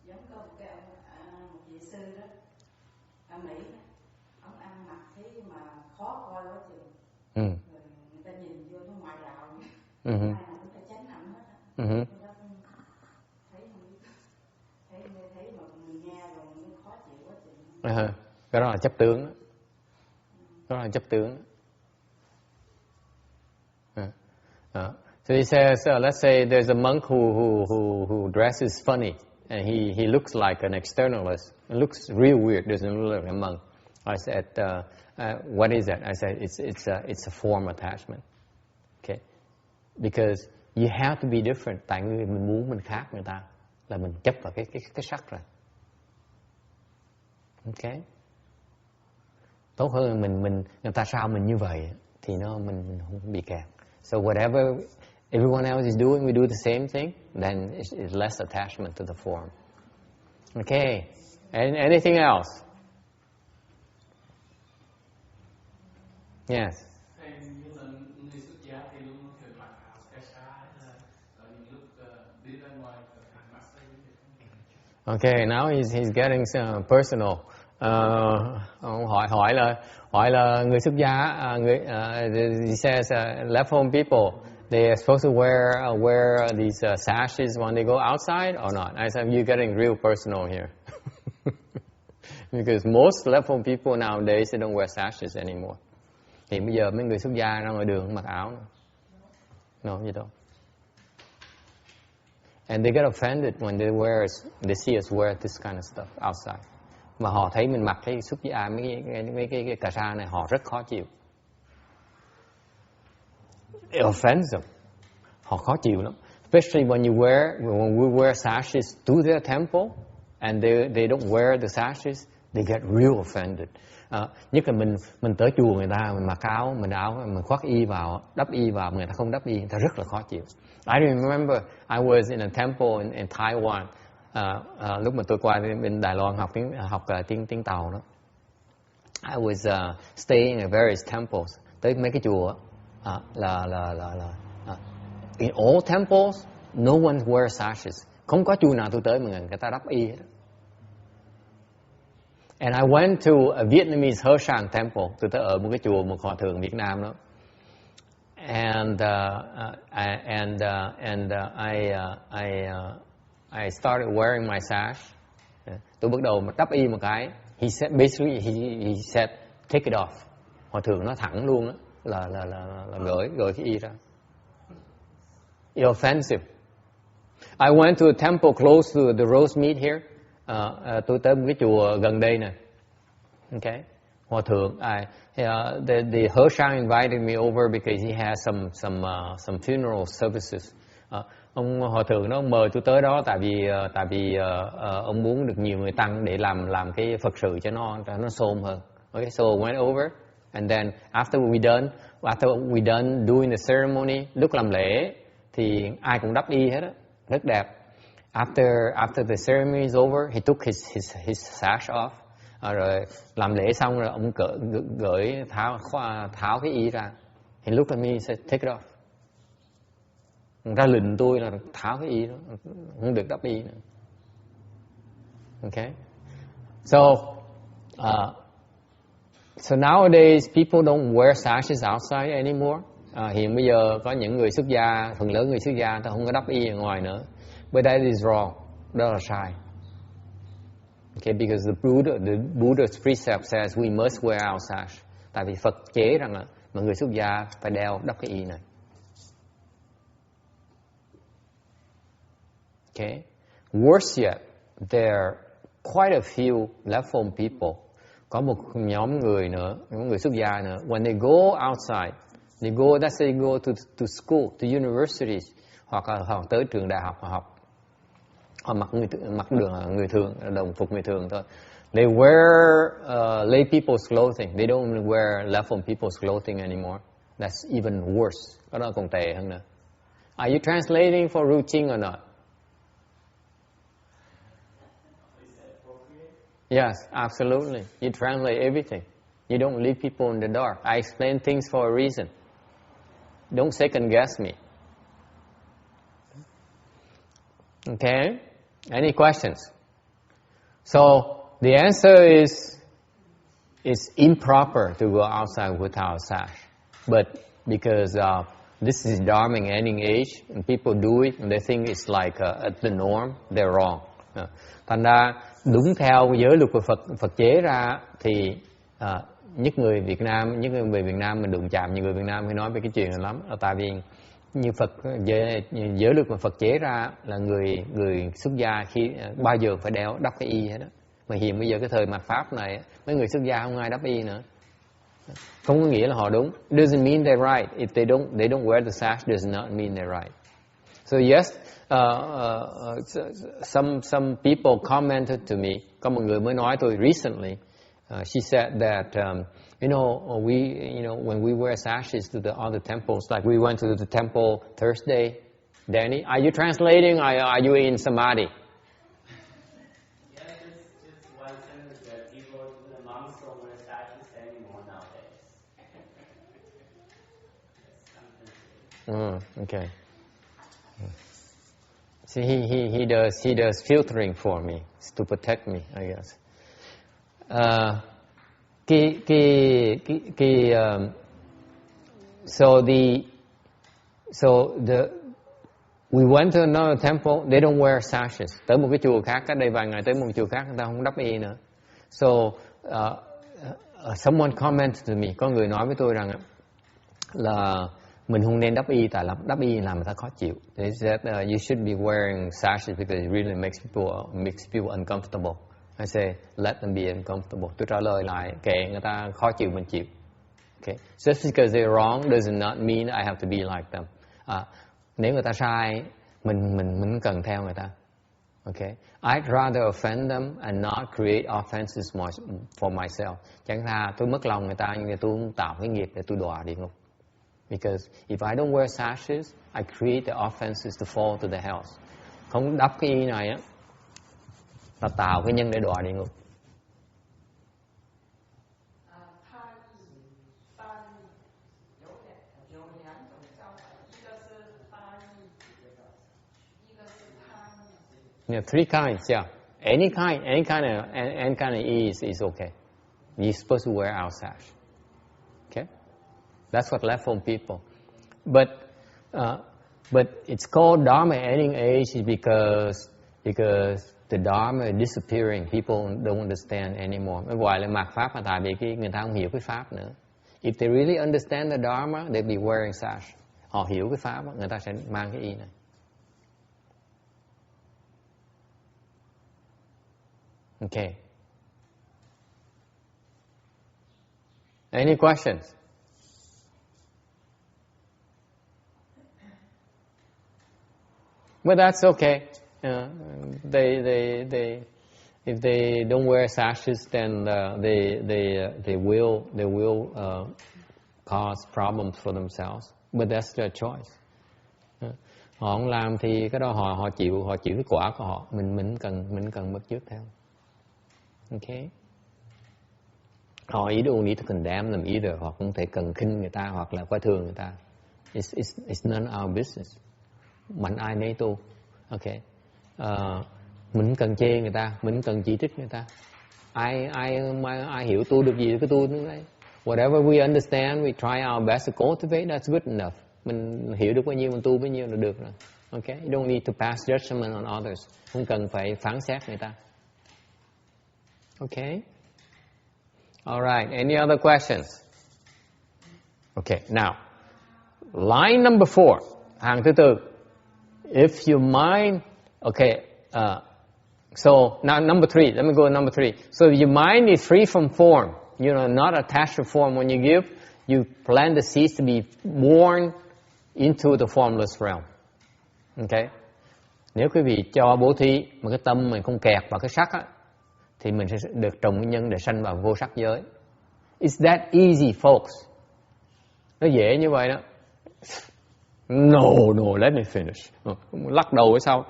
Giống có một cái một vị sư đó ở Mỹ đó, ông ăn mặc thế mà khó coi quá chừng. Rồi người ta nhìn vô nó ngoại đạo, ai mà cũng phải tránh nặng hết. Thấy mà mình nghe rồi nó khó chịu quá chừng. Cái đó là chấp tướng. Đó là chấp tướng. So he says, let's say there's a monk who dresses funny, and he looks like an externalist. It looks real weird. Doesn't look like a monk. I said, what is that? I said, it's a form attachment. Okay, because you have to be different. Tại mình muốn mình khác người ta, là mình chấp vào cái sắc rồi. Okay. Tốt hơn mình người ta sao mình như vậy thì mình không bị kẹt. So whatever everyone else is doing, we do the same thing, then it's less attachment to the form. Okay. Anything else? Yes. Okay, now he's getting personal. Ông hỏi là người xuất gia, he says left home people, they are supposed to wear these sashes when they go outside or not? I said, you're getting real personal here. Because most left home people nowadays, they don't wear sashes anymore. Thì bây giờ mấy người xuất gia ra ngoài đường mặc áo nữa. No, you don't. And they get offended when they see us wear this kind of stuff outside. Mà họ thấy mình mặc cái xuất gia mấy cái cà sa này, họ rất khó chịu. It offends them. Họ khó chịu lắm. Especially when we wear sashes to their temple and they don't wear the sashes, they get real offended. Nhất là mình tới chùa người ta, mình mặc áo, mình khoác y vào, đắp y vào, người ta không đắp y, người ta rất là khó chịu. I remember I was in a temple in Taiwan. Lúc mà tôi qua bên Đài Loan học tiếng Tàu đó. I was staying at various temples. Tới mấy cái chùa in all temples, no one wears sashes. Không có chùa nào tôi tới mà người ta đắp y hết. And I went to a Vietnamese Hershang temple. Tôi tới ở một cái chùa, một hòa thượng Việt Nam đó. And I started wearing my sash. Tôi bắt đầu đắp y một cái. He said, basically he said, take it off. Hòa thượng nói thẳng luôn đó, là gửi cái y ra. It's offensive. I went to a temple close to the roast meat here. Tôi tới một cái chùa gần đây nè. Okay. Hòa thượng, the Hershang invited me over because he has some funeral services. Ông hòa thượng đó mời tôi tới đó tại vì ông muốn được nhiều người tăng để làm cái Phật sự cho nó xôm hơn. Okay, so I went over and then after we done doing the ceremony, lúc làm lễ thì ai cũng đắp y hết á, rất đẹp. After the ceremony is over, he took his sash off. Rồi làm lễ xong rồi ông gửi tháo cái y ra. He looked at me and said, take it off. Ra lệnh tôi là tháo cái y đó, không được đắp y nữa. Okay. So nowadays people don't wear sashes outside anymore. Hiện bây giờ có những người xuất gia, phần lớn người xuất gia ta không có đắp y ở ngoài nữa. But that is wrong. Đó là sai. Okay, because the Buddha's precept says we must wear our sash. Tại vì Phật chế rằng là mọi người xuất gia phải đeo đắp cái y này. Okay. Worse yet, there are quite a few left home people. Có một nhóm người nữa, những người xuất gia nữa. When they go outside, let's say they go to school, to universities, hoặc tới trường đại học họ học. Họ mặc người thường, đồng phục người thường thôi. They wear lay people's clothing. They don't wear level people's clothing anymore. That's even worse. Cái đó còn tệ hơn nữa. Are you translating for routine or not? Yes, absolutely. You translate everything. You don't leave people in the dark. I explain things for a reason. Don't second guess me. Okay? Any questions? So, the answer is it's improper to go outside without sash. But because this is Dharmic ending age, and people do it, and they think it's like the norm, they're wrong. Thành ra, đúng theo giới luật của Phật chế ra, thì nhất người Việt Nam mình đụng chạm nhiều người Việt Nam hay nói về cái chuyện này lắm. Tại vì như giới luật mà Phật chế ra là người xuất gia khi bao giờ phải đắp cái y hết đó. Mà hiện bây giờ cái thời mạt Pháp này, mấy người xuất gia không ai đắp y nữa. Không có nghĩa là họ đúng. Doesn't mean they're right. If they don't wear the sash, does not mean they're right. So yes, some people commented to me. Có một người mới nói tôi recently. She said that when we wear sashes to the other temples, like we went to the temple Thursday. Danny, are you translating? Are you in samadhi? Yes, it's one sentence that people, the monks don't wear sashes anymore nowadays. Okay. See, he does filtering for me to protect me, I guess. We went to another temple. They don't wear sashes. Tới một cái chùa khác, cách đây vài ngày tới một chùa khác người ta không đắp y nữa. So someone commented to me. Có người nói với tôi rằng là mình không nên đắp y, tại đắp y làm người ta khó chịu. They said you should be wearing sashes because it really makes people uncomfortable. I say let them be uncomfortable. Tôi trả lời lại kệ người ta khó chịu mình chịu. Okay. Just because they're wrong does not mean I have to be like them. Nếu người ta sai, mình cần theo người ta. Okay. I'd rather offend them and not create offenses for myself. Chẳng thà tôi mất lòng người ta nhưng mà tôi không tạo cái nghiệp để tôi đọa địa ngục. Because if I don't wear sashes, I create the offenses to fall to the hells. Không đắp cái y này á, ta tạo cái nhân để đọa địa ngục. Yeah, 3 kinds. Yeah, any kind of E is okay. You're supposed to wear our sash. Okay, that's what left from people. But it's called Dharma ending age because the Dharma is disappearing. People don't understand anymore. Nó gọi là mạt Pháp là tại vì người ta không hiểu cái Pháp nữa. If they really understand the Dharma, they'll be wearing sash. Họ hiểu cái Pháp, người ta sẽ mang cái y này. Okay. Any questions? But that's okay. If they don't wear sashes, then they will cause problems for themselves. But that's their choice. Họ không làm thì cái đó họ chịu cái quả của họ. Mình cần bắt chước theo. Okay. Họ you don't need to condemn them either. Họ cũng thể cần khinh người ta hoặc là coi thường người ta. It's none of our business. Mạnh ai nấy tu. Okay. Mình cần chê người ta, mình cần chỉ trích người ta. Ai hiểu tu được gì cứ tu nữa đấy. Whatever we understand, we try our best to cultivate. That's good enough. Mình hiểu được bao nhiêu mình tu bấy nhiêu là được rồi. Okay. You don't need to pass judgment on others. Không cần phải phán xét người ta. Okay. All right. Any other questions? Okay. Now, line number 4. Hàng thứ tư. If your mind, okay. So now number 3. Let me go to number 3. So if your mind is free from form, not attached to form when you give, you plant the seeds to be born into the formless realm. Okay. Nếu quý vị cho bố thí mà cái tâm mình không kẹt vào cái sắc á, thì mình sẽ được trồng cái nhân để sanh vào vô sắc giới. It's that easy, folks. Nó dễ như vậy đó. No, let me finish. Lắc đầu hay sao?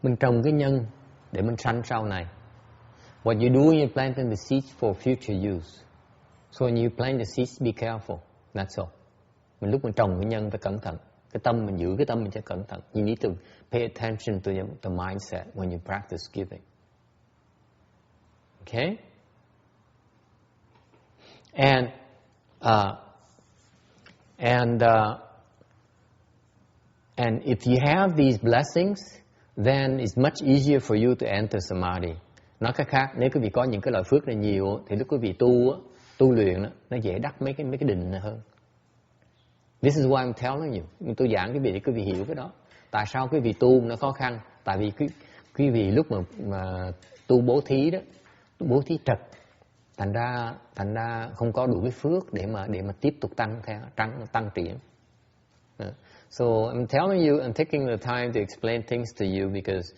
Mình trồng cái nhân để mình sanh sau này. What you do when you're planting the seeds for future use. So when you plant the seeds, be careful. That's all. Mình lúc mình trồng cái nhân phải cẩn thận. Cái tâm mình giữ cái tâm mình sẽ cẩn thận. You need to pay attention to the mindset when you practice giving. Okay? And if you have these blessings, then it's much easier for you to enter samadhi. Nói cách khác, nếu quý vị có những cái loại phước này nhiều, thì lúc quý vị tu luyện nó dễ đắc mấy cái định này hơn. This is why I'm telling you. Tôi giảng quý vị để quý vị hiểu cái đó. Tại sao quý vị tu nó khó khăn? Tại vì quý vị lúc mà tu bố thí đó, bố thí trật, thành ra không có đủ cái phước để mà tiếp tục tăng triển. So I'm telling you, I'm taking the time to explain things to you because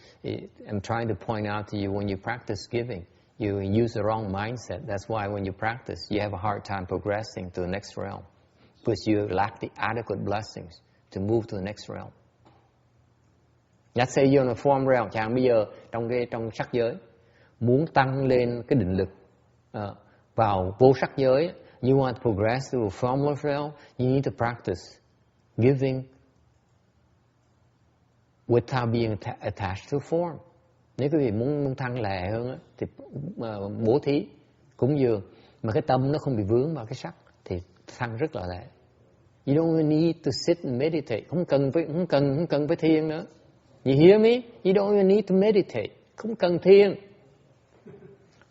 I'm trying to point out to you when you practice giving, you use the wrong mindset. That's why when you practice, you have a hard time progressing to the next realm because you lack the adequate blessings to move to the next realm. Let's say you're in a form realm, chẳng bây giờ trong sắc giới, muốn tăng lên cái định lực vào vô sắc giới, you want to progress to a formless realm, you need to practice giving without being attached to form. Nếu quý vị muốn thăng lẹ hơn thì bố thí, cúng dường mà cái tâm nó không bị vướng vào cái sắc thì thăng rất là lẹ. You don't need to sit and meditate. Không cần phải thiền nữa. You hear me? You don't even need to meditate. Không cần thiền.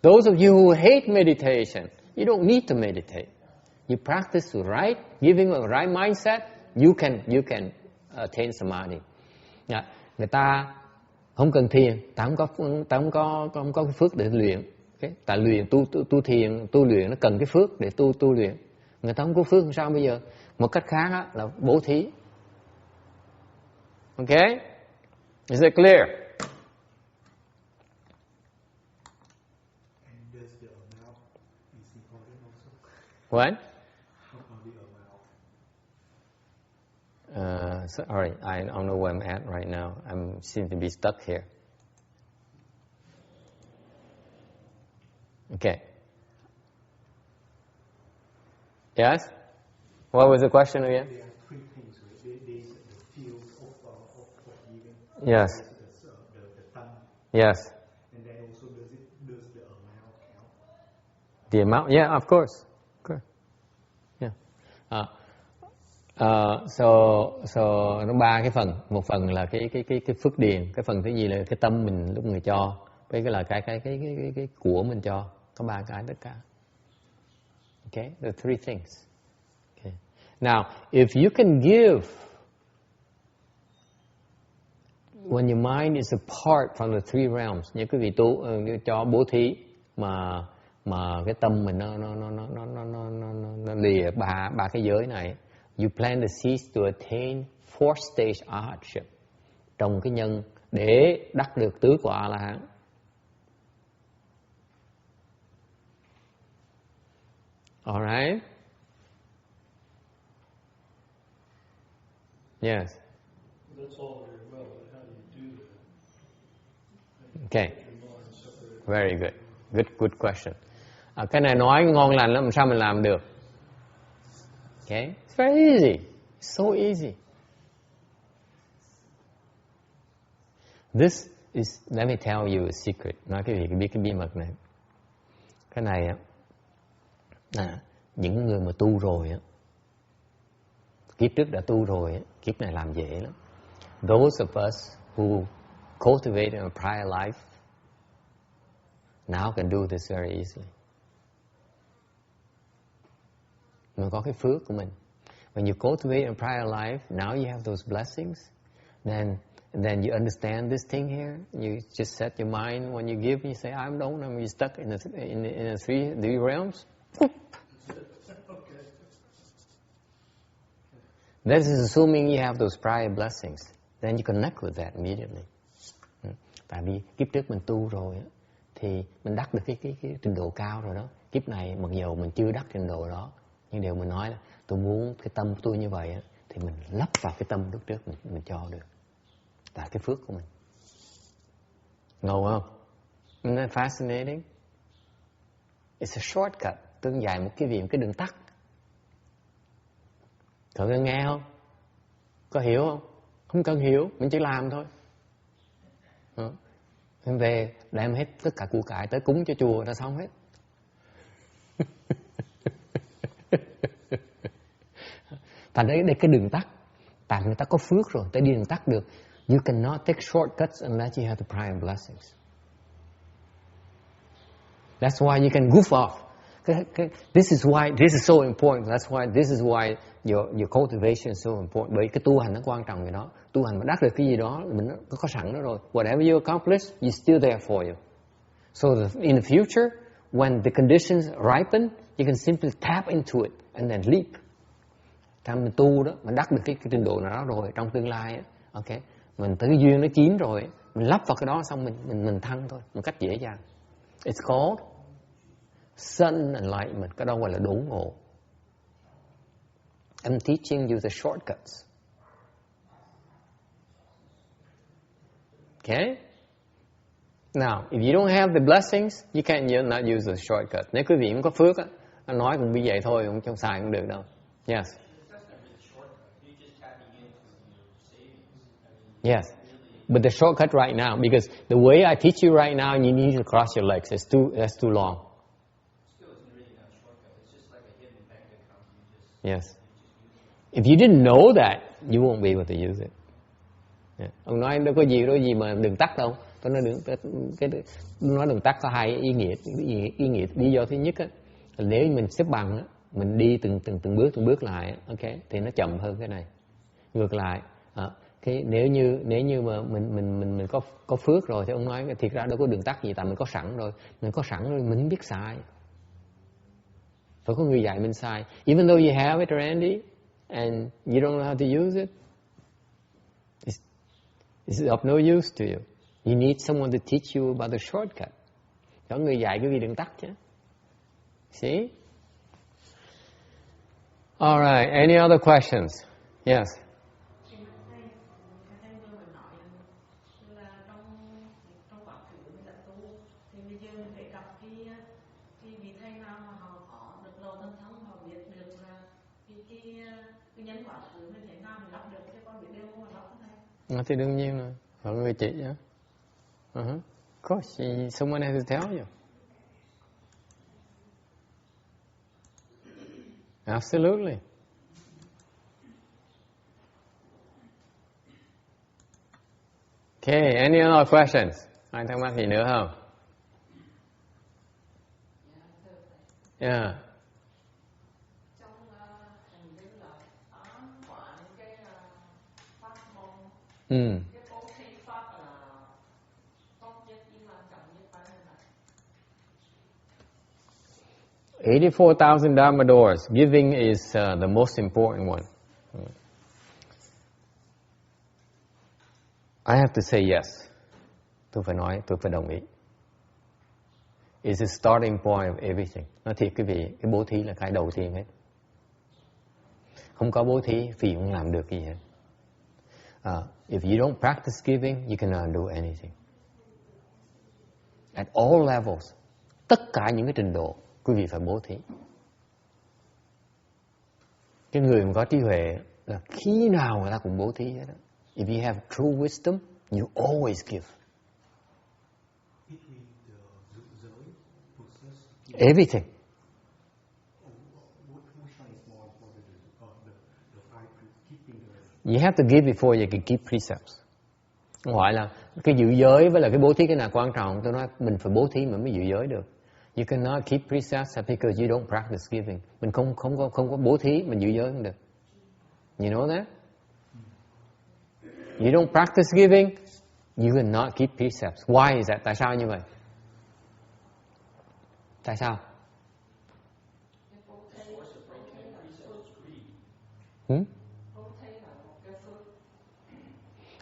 Those of you who hate meditation, you don't need to meditate. You practice the right, giving a right mindset, you can attain samadhi. Người ta không cần thiền, ta không có cái phước để luyện. Okay? Tại luyện tu thiền, tu luyện nó cần cái phước để tu luyện. Người ta không có phước sao bây giờ? Một cách khác là bố thí. Okay? Is it clear? And does the amount is important also? What? How about the amount? Sorry, I don't know where I'm at right now. I seem to be stuck here. Okay. Yes? What was the question again? There are three things, right? There's the field of giving. Yes. There's the tâm. Yes. And then also does the amount count? The amount? Yeah, of course. Yeah. So nó ba cái phần. Một phần là cái phước điền. Cái phần thứ gì là cái tâm mình lúc người cho. Cái là cái của mình cho. Có ba cái tất cả. Okay, the three things. Okay. Now, if you can give when your mind is apart from the three realms, như quý vị cho bố thí mà cái tâm mình nó lìa ba cái giới này, you plant the seeds to attain fourth stage arhatship, trồng cái nhân để đắc được tứ quả A-la-hán. All right? Yes. That's all very well, but how do you do that? Okay. Very good. Good question. Cái này nói ngon lành lắm, sao mình làm được? Okay. It's very easy. It's so easy. This is, let me tell you a secret. Nói cái gì biết cái bí mật này. Cái này những người mà tu rồi kiếp trước đã tu rồi kiếp này làm dễ lắm. Those of us who cultivated a prior life now can do this very easily. Mình có cái phước của mình. When you cultivate a prior life, now you have those blessings. Then you understand this thing here. You just set your mind when you give. You say, "I'm don't. I'm stuck in the three realms." That is assuming you have those prior blessings. Then you connect with that immediately. Tại vì kiếp trước mình tu rồi thì mình đắc được cái trình độ cao rồi đó. Kiếp này mặc dù mình chưa đắc trình độ đó, nhưng điều mình nói là tôi muốn cái tâm tôi như vậy thì mình lắp vào cái tâm lúc trước mình cho được. Là cái phước của mình. Ngầu không? Isn't that fascinating? It's a shortcut. Tương dài một cái đường tắt. Cậu có nghe không? Có hiểu không? Không cần hiểu, mình chỉ làm thôi. Mình về đem hết tất cả của cải tới cúng cho chùa ra xong hết. Thành ra đây cái đường tắt. Tại người ta có phước rồi, ta đi đường tắt được. You cannot take shortcuts unless you have the prior blessings. That's why you can goof off. This is so important. That's why this is why your cultivation is so important. Bởi cái tu hành nó quan trọng vậy đó. Tu hành mà đắc được cái gì đó, mình nó có sẵn đó rồi. Whatever you accomplish, you're still there for you. So in the future, when the conditions ripen, you can simply tap into it and then leap.ถ้าmình tu đó, mình đắc được cái trình độ nào đó rồi trong tương lai, okay, mình tới duyên nó chín rồi, mình lắp vào cái đó xong mình thăng thôi, một cách dễ dàng. It's called sudden enlightenment. Cái đó gọi là đốn ngộ. I'm teaching you the shortcuts. Okay? Now, if you don't have the blessings, you can't not use the shortcuts. Nếu quý vị không có phước á, anh nói cũng bị vậy thôi, không xài cũng được đâu. Yes. Yes. But the shortcut right now, because the way I teach you right now, you need to cross your legs. That's too long. Yes. If you didn't know that, you won't be able to use it. Yeah. Ông nói đâu có gì mà đường tắt đâu. Tôi nói đường tắt có hai ý nghĩa. Lý do thứ nhất á, là nếu mình xếp bằng á, mình đi từng bước lại, okay, thì nó chậm hơn cái này. Ngược lại, cái nếu như mà mình có phước rồi thì ông nói thiệt ra đâu có đường tắt gì, tại mình có sẵn rồi. Mình có sẵn rồi mình không biết xài. Phải có người dạy mình xài. Even though you have it, Randy, and you don't know how to use it, it's of no use to you. You need someone to teach you about the shortcut. Có người dạy cái gì đường tắt chứ. See? All right. Any other questions? Yes. Thì đương nhiên rồi, họ người chị á. Có gì, someone has to tell you. Absolutely. Okay, any other questions? Ai thắc mắc gì nữa không? Yeah. Mm. 84,000 Dharma doors. Giving is the most important one. I have to say yes. Tôi phải đồng ý. It's the starting point of everything. Nói thiệt quý vị, cái bố thí là cái đầu tiên hết. Không có bố thí, vì không làm được gì hết. If you don't practice giving, you cannot do anything. At all levels, tất cả những cái trình độ, quý vị phải bố thí. Cái người mà có trí huệ là khi nào người ta cũng bố thí hết đó. If you have true wisdom, you always give. Everything. You have to give before you can keep precepts. Gọi là cái giữ giới với là cái bố thí cái nào quan trọng. Tôi nói mình phải bố thí mà mới giữ giới được. You cannot keep precepts because you don't practice giving. Mình không có bố thí mình giữ giới không được. You know that? You don't practice giving, you cannot keep precepts. Why is that? Tại sao như vậy? Tại sao?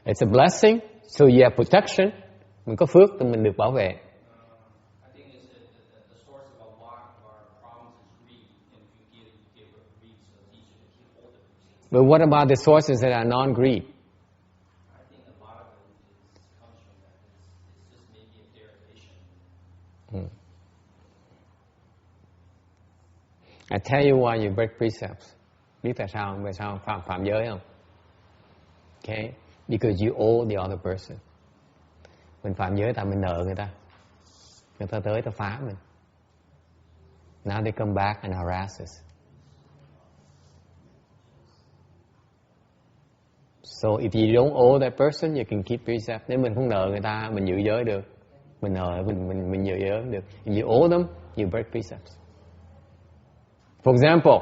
It's a blessing, so you have protection. Mình có phước thì mình được bảo vệ. I think it's the source of a lot of our problems is greed. And if you give up greed, so it's easier to keep hold of it. But what about the sources that are non-greed? I think a lot of it comes from that. It's just maybe a derivation. I tell you why you break precepts. Biết tại sao? Vì sao phạm giới không? Okay, because you owe the other person. Mình phạm giới tại mình nợ người ta. Người ta tới ta phá mình. Now they come back and harass us. So if you don't owe that person, you can keep precept. Nếu mình không nợ người ta, mình giữ giới được. Mình nợ, mình giữ giới được. If you owe them, you break precepts. For example,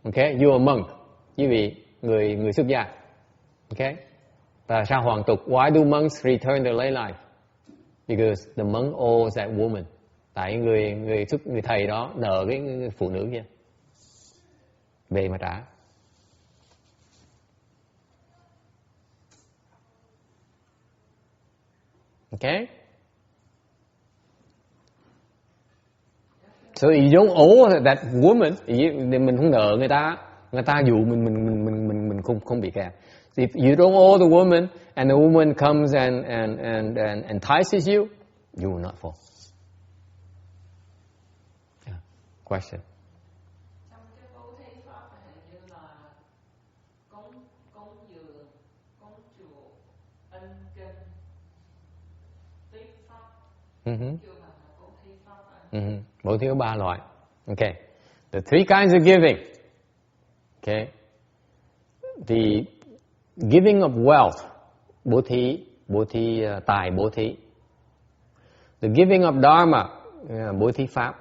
okay, you are a monk. Quý vị, người xuất gia. Okay? Tại sao hoàng tục? Why do monks return to lay life? Because the monk owes that woman. Tại người thầy đó nợ cái phụ nữ kia. Về mà trả. Okay? So you don't owe that woman. Mình không nợ người ta dụ mình không bị kẹt. If you don't owe the woman and the woman comes and entices you, you will not fall. Yeah. Question. Trong cái bố thí pháp này hình như là cúng dường, cúng chùa, ân kinh, tiết pháp. Kêu bằng là bố thí pháp. Bố thí có 3 loại. Okay. The 3 kinds of giving. Okay. The giving of wealth, bố thí tài bố thí. The giving of dharma, bố thí pháp.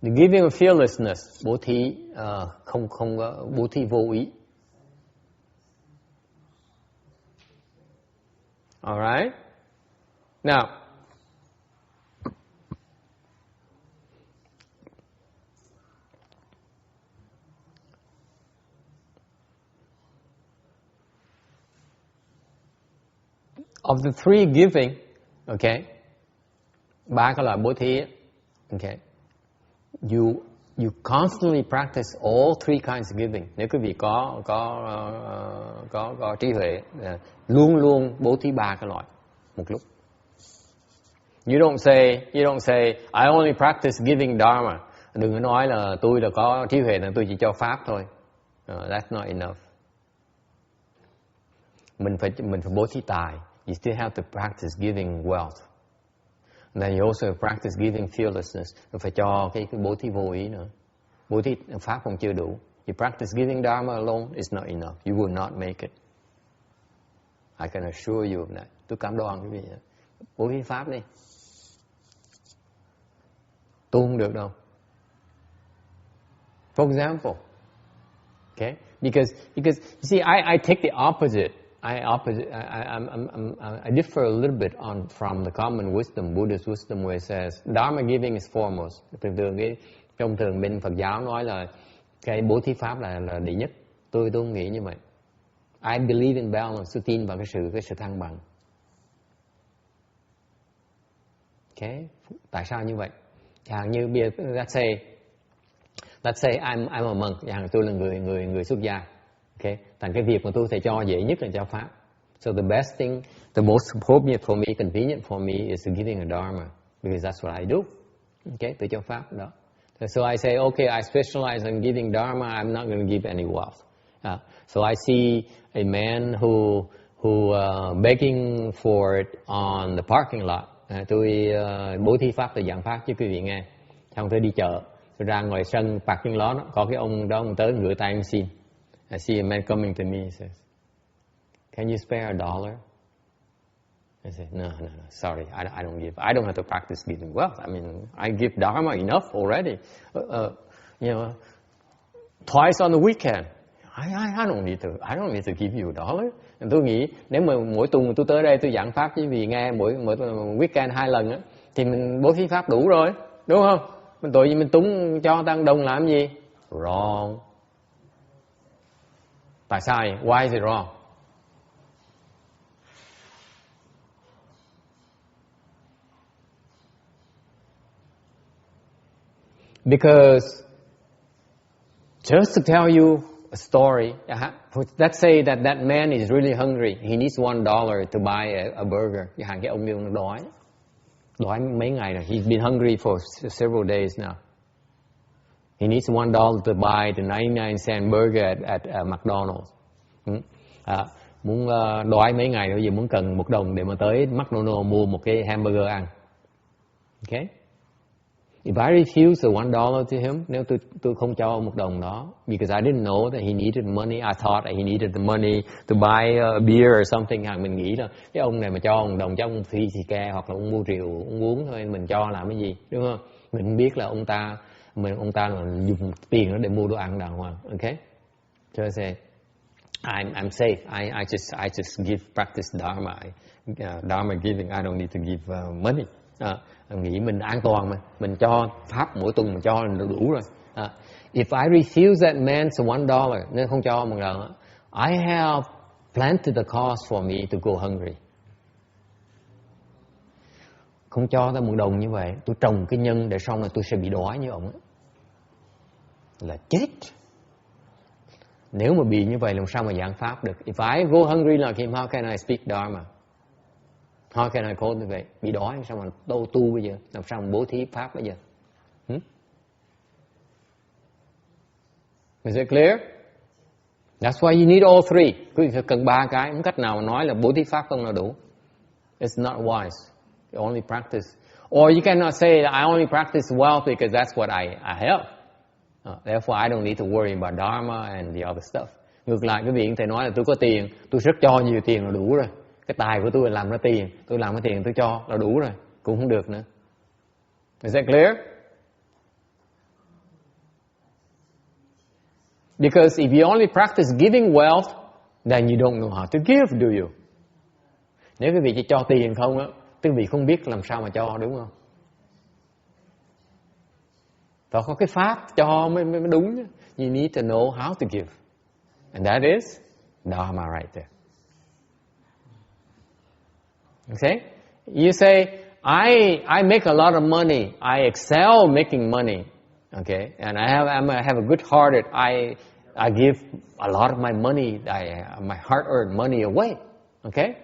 The giving of fearlessness, bố thí không bố thí vô ý. All right. Now, of the 3 giving, okay, 3 cái loại bố thí, okay, you constantly practice all 3 kinds of giving. Nếu quý vị có trí huệ, luôn bố thí 3 cái loại một lúc. You don't say I only practice giving dharma. Đừng có nói là tôi là có trí huệ là tôi chỉ cho pháp thôi. That's not enough. Mình phải bố thí tài. You still have to practice giving wealth. And then you also practice giving fearlessness. Rồi phải cho cái bố thí vô ý nữa. Bố thí pháp không chưa đủ. You practice giving dharma alone is not enough. You will not make it. I can assure you of that. Tôi cam đoan quý vị. Bố thí pháp đi. Tôi không được đâu. For example, okay, because you see, I take the opposite. I differ a little bit from the common wisdom, Buddhist wisdom, where it says dharma giving is foremost. Thông thường bên Phật giáo nói là cái bố thí pháp là đệ nhất. Tôi không nghĩ như vậy. I believe in balance. Tôi tin vào cái sự thăng bằng. Okay, tại sao như vậy? Chẳng như bây giờ let's say I'm a monk. Chẳng tôi là người xuất gia. Okay, thành cái việc mà tôi thể cho dễ nhất là cho pháp. So the best thing, the most appropriate for me, convenient for me is giving a dharma, because that's what I do. Okay, tôi cho pháp đó. So I say, okay, I specialize in giving dharma. I'm not going to give any wealth. So I see a man who begging for it on the parking lot. Tôi bố thí pháp, tôi giảng pháp cho quý vị nghe. Xong tôi đi chợ, tôi ra ngoài sân parking lot đó, có cái ông đó, ông tới ngửa tay ông xin. I see a man coming to me. He says, "Can you spare $1?" I say, "No, sorry, I don't give. I don't have to practice giving wealth. I mean, I give dharma enough already. Twice on the weekend. I don't need to give you $1." Tôi nghĩ nếu mà mỗi tuần tôi tới đây tôi giảng pháp với vì nghe mỗi weekend 2 lần á, thì mình bố thí pháp đủ rồi, đúng không? Mình tội gì mình túng cho tăng đồng làm gì? Wrong. Tại sao vậy? Why is it wrong? Because just to tell you a story, let's say that man is really hungry. He needs $1 to buy a burger. Chẳng hạn cái ông này đói mấy ngày rồi. He's been hungry for several days now. He needs $1 to buy the 99-cent burger at McDonald's. Muốn đói mấy ngày rồi, giờ muốn cần $1 để mà tới McDonald's mua một cái hamburger ăn. Okay? If I refuse the $1 to him, nếu tôi không cho ông $1 đó, because I didn't know that he needed money, I thought that he needed the money to buy a beer or something. Mình nghĩ là cái ông này mà cho $1 cho ông phi xì ke hoặc là ông mua rượu, ông uống thôi, mình cho làm cái gì, đúng không? Mình không biết là ông ta là dùng tiền đó để mua đồ ăn đàng hoàng. Okay? So I say, I'm safe. I just give practice Dharma. Dharma giving. I don't need to give money. Nghĩ mình an toàn mà, mình cho pháp mỗi tuần mình cho là đủ rồi. If I refuse that man $1, nên không cho $1, I have planted the cause for me to go hungry. Không cho ta $1 như vậy, tôi trồng cái nhân để xong là tôi sẽ bị đói như ông ấy. Là chết. Nếu mà bị như vậy làm sao mà giảng pháp được? If I go hungry like him, how can I speak Dharma? How can I cultivate? Bị đói làm sao mà tu bây giờ? Làm sao mà bố thí pháp bây giờ? Is it clear? That's why you need all three. Quý vị cần 3 cái. Không cách nào mà nói là bố thí pháp không là đủ. It's not wise. You only practice. Or you cannot say that I only practice wealth because that's what I have. Therefore I don't need to worry about Dharma and the other stuff. Ngược lại, cái vị thầy nói là tôi có tiền, tôi rất cho nhiều tiền là đủ rồi. Cái tài của tôi là làm ra tiền, tôi làm cái tiền tôi cho là đủ rồi, cũng không được nữa. Is that clear? Because if you only practice giving wealth, then you don't know how to give, do you? Nếu quý vị chỉ cho tiền không á, quý vị không biết làm sao mà cho, đúng không? Phải có cái pháp cho mới đúng. You need to know how to give. And that is Dharma right there. Okay? You say, I make a lot of money. I excel making money. Okay? And I have a good heart. I give a lot of my money, my hard-earned money away. Okay?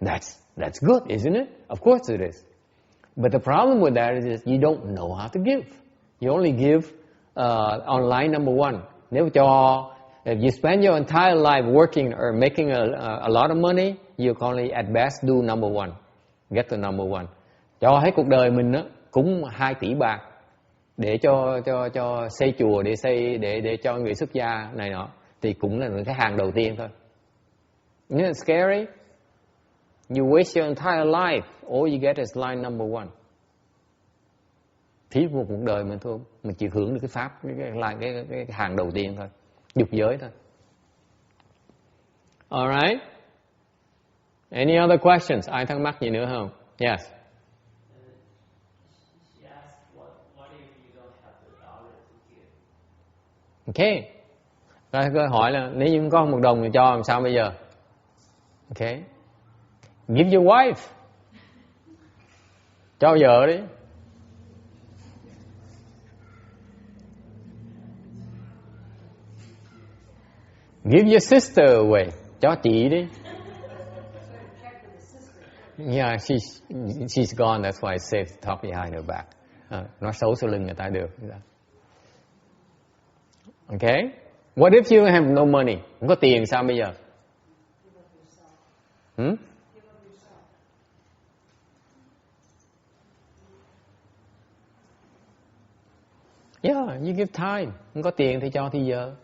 That's good, isn't it? Of course it is. But the problem with that is you don't know how to give. You only give on line number 1. If you spend your entire life working or making a lot of money, you can only at best do number 1. Get to number 1. Cho hết cuộc đời mình á, cúng 2 tỷ bạc để cho xây chùa, để cho người xuất gia này nọ, thì cũng là cái hàng đầu tiên thôi. Isn't it scary? You waste your entire life, all you get is line number 1. Phí một cuộc đời mình thôi, mình chỉ hưởng được cái pháp, cái hàng đầu tiên thôi, dục giới thôi. Alright? Any other questions? Ai thắc mắc gì nữa không? Yes. She asked, what if you don't have the dollar to give? Okay. Câu hỏi là nếu như không có $1 thì cho làm sao bây giờ? Okay. Give your wife. Cho vợ đi. Give your sister away. Cho chị đi. Yeah, she's gone. That's why I said talk behind her back. Nói xấu sau lưng người ta được. Okay. What if you have no money? Không có tiền sao bây giờ? Yeah, you give time. Không có tiền thì cho thì giờ.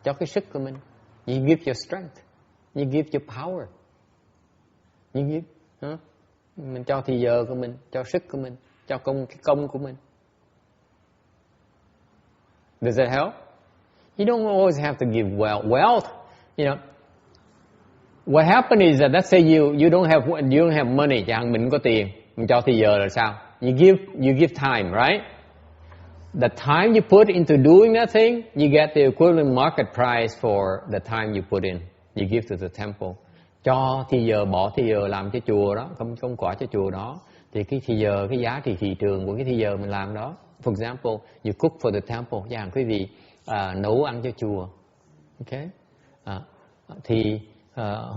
Cho cái sức của mình. You give your strength. You give your power. You give, mình cho thì giờ của mình, cho sức của mình, cho công của mình. Does that help? You don't always have to give wealth. You know, what happens is that let's say you don't have money, chẳng hạn mình có tiền, mình cho thì giờ là sao? You give time, right? The time you put into doing that thing, you get the equivalent market price for the time you put in. You give to the temple. Cho thì giờ, bỏ thì giờ làm cho chùa đó, công quả cho chùa đó, thì cái thì giờ, cái giá trị thị trường của cái thì giờ mình làm đó, For example, you cook for the temple. Chẳng quý vị nấu ăn cho chùa. Okay? Thì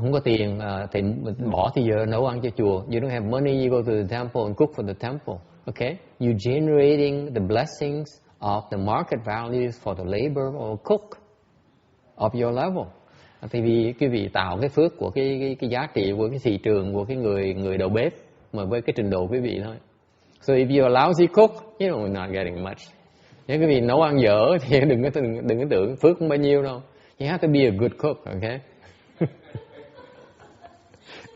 không có tiền thì bỏ thì giờ nấu ăn cho chùa. You don't have money, you go to the temple and cook for the temple. Okay? You're generating the blessings of the market values for the labor or cook of your level. Thì vì quý vị tạo cái phước của cái giá trị của cái thị trường của cái người đầu bếp mà với cái trình độ quý vị thôi. So if you're a lousy cook, you know, you're not getting much. Nếu quý vị nấu ăn dở thì đừng có tưởng phước không bao nhiêu đâu. You have to be a good cook, okay?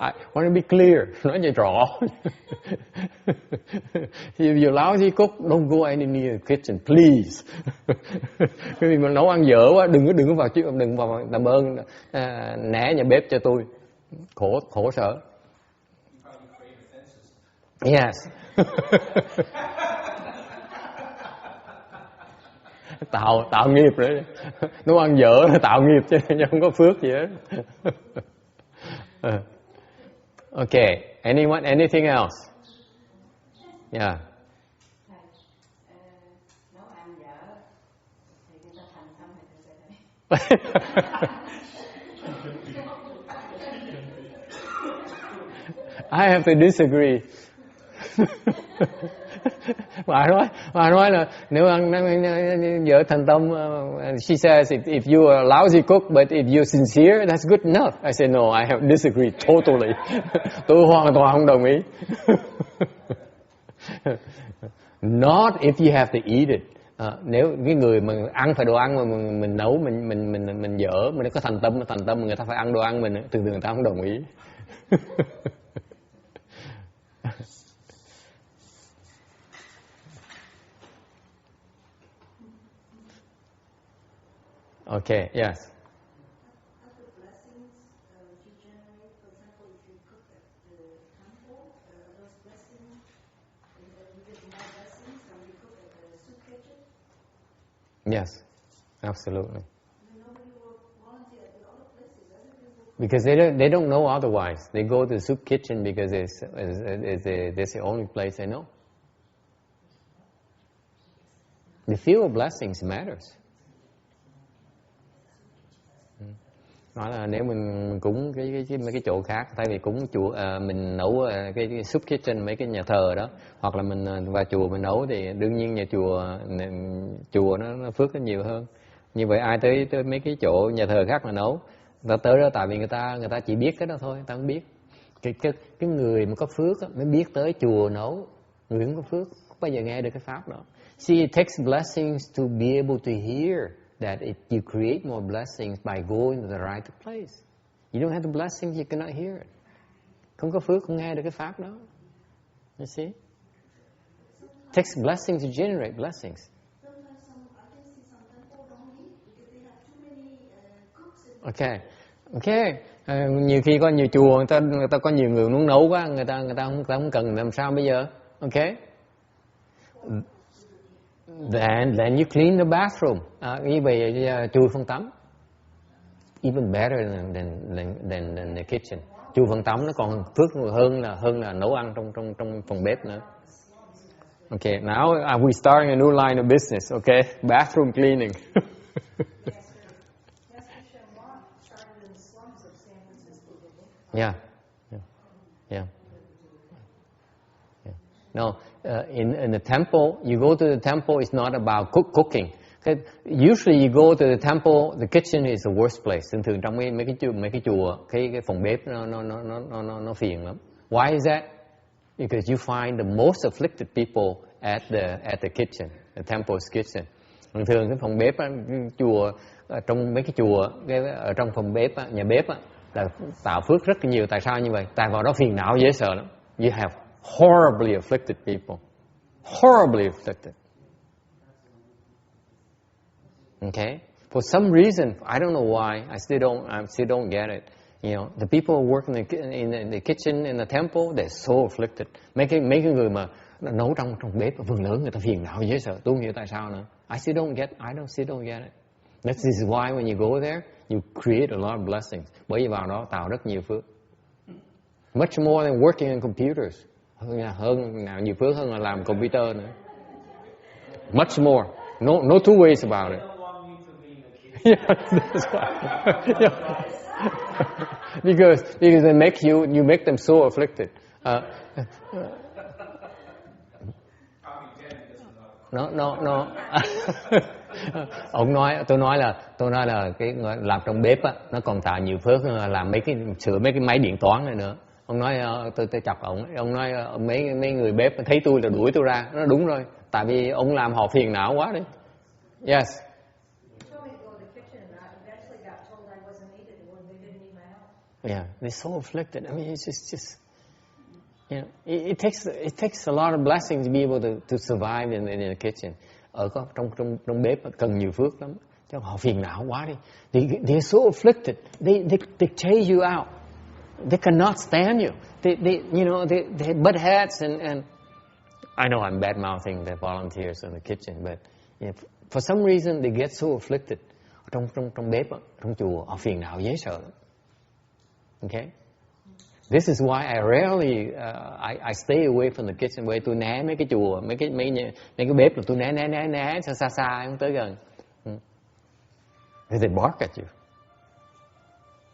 I want to be clear, nói cho rõ. If you're lousy cook, don't go any near the kitchen, please. Quý vị mà nấu ăn dở quá, đừng có vào làm ơn né nhà bếp cho tôi. Khổ sở. Yes. tạo nghiệp nữa. Nấu ăn dở là tạo nghiệp chứ không có phước gì hết. Okay, anything else? Yeah. Nấu ăn dở thì người ta thành tâm thì người ta I have to disagree. Bà nói là nếu ăn vợ thành tâm, she says if you are a lousy cook but if you're sincere that's good enough. I say no, I have disagreed totally. Tôi hoàn toàn không đồng ý. Not if you have to eat it. Nếu cái người mà ăn phải đồ ăn mà mình nấu mình dở, mình có thành tâm người ta phải ăn đồ ăn mình, thường người ta không đồng ý. Okay, yes. the blessings you generate, for example, if you cook at the temple, those blessings, you get more blessings than you cook at the soup kitchen? Yes, absolutely. Nobody will volunteer at the other places. Everybody will. Because they don't know otherwise. They go to the soup kitchen because it's the only place they know. The few blessings matters. Nói là nếu mình cúng mấy cái chỗ khác, thay vì cúng chùa mình nấu cái soup kitchen mấy cái nhà thờ đó, hoặc là mình vào chùa mình nấu thì đương nhiên nhà chùa nó phước nó nhiều hơn. Như vậy ai tới mấy cái chỗ nhà thờ khác mà nấu, người ta tới đó tại vì người ta chỉ biết cái đó thôi, người ta không biết. Cái người mà có phước mới biết tới chùa nấu, người không có phước không bao giờ nghe được cái pháp đó. See, it takes blessings to be able to hear that you create more blessings by going to the right place. You don't have the blessings, you cannot hear it. Không có phước, không nghe được cái pháp đó. You see? It takes blessings to generate blessings. Okay. Nhiều khi có nhiều chùa người ta có nhiều người muốn nấu quá, người ta không cần, làm sao bây giờ? Okay. Then you clean the bathroom. Như vậy chui phòng tắm. Even better than the kitchen. Chui phòng tắm nó còn phước hơn là nấu ăn trong phòng bếp nữa. Okay, now we're starting a new line of business. Okay, bathroom cleaning. Yeah. No, in the temple, you go to the temple, it's not about cooking. Usually you go to the temple, the kitchen is the worst place. Thường trong mấy cái chùa, cái phòng bếp nó phiền lắm. Why is that? Because you find the most afflicted people at the kitchen, the temple's kitchen. Thường cái phòng bếp chùa, trong mấy cái chùa, ở trong phòng bếp nhà bếp là tạo phước rất nhiều. Tại sao như vậy? Tại vào đó phiền não dễ sợ lắm. You have horribly afflicted people. Horribly afflicted. Okay? For some reason, I don't know why, I still don't get it. You know, the people who work in the kitchen, in the temple, they're so afflicted. Mấy cái người mà nấu trong bếp vườn lớn, người ta phiền não dễ sợ. Tôi không hiểu tại sao nữa. I still don't get it. This is why when you go there, you create a lot of blessings. Bởi vì vào đó tạo rất nhiều phước. Much more than working in computers. Hơn nhiều phước hơn là làm computer nữa. Much more. No two ways about it. They don't want me to be in the kitchen. Yeah, that's why. Yeah. because they make you make them so afflicted. No. Tôi nói là cái làm trong bếp á, nó còn tạo nhiều phước hơn làm sửa mấy cái máy điện toán này nữa. Ông nói tôi chọc ông nói mấy người bếp thấy tôi là đuổi tôi ra. Nó đúng rồi, tại vì ông làm họ phiền não quá đấy. Yes. Yeah, they're so afflicted. I mean, it's just you know, it takes a lot of blessings to be able to survive in the kitchen. Ở trong bếp cần nhiều phước lắm. Chứ họ phiền não quá đi. They're so afflicted. They chase you out. They cannot stand you. They butt heads and I know I'm bad mouthing the volunteers in the kitchen, but for some reason they get so afflicted. Trong bếp, trong chùa họ phiền não dễ sợ lắm. Okay? This is why I rarely I stay away from the kitchen. Bởi tôi né mấy cái chùa, mấy cái bếp là tôi né xa không tới gần. They bark at you.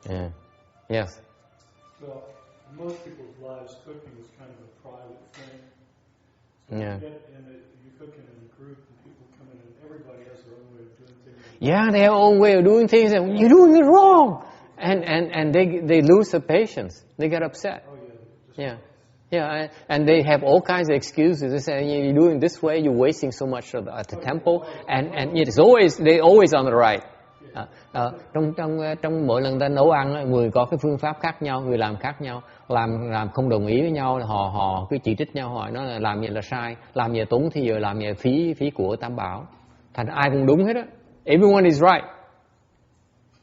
Yeah. Yes. So most people's lives, cooking is kind of a private thing. So Yeah. you cook in a group and people come in and everybody has their own way of doing things. Yeah, they have their own way of doing things and you're doing it wrong. And they lose their patience. They get upset. Oh yeah. Yeah, and they have all kinds of excuses. They say you're doing this way, you're wasting so much at the temple, and they're always on the right. Trong mỗi lần ta nấu ăn, người có cái phương pháp khác nhau, người làm khác nhau, làm không đồng ý với nhau, họ cứ chỉ trích nhau, hỏi nó là làm vậy là sai, làm vậy tốn thì giờ làm vậy phí của Tam Bảo. Thành ai cũng đúng hết á. Everyone is right.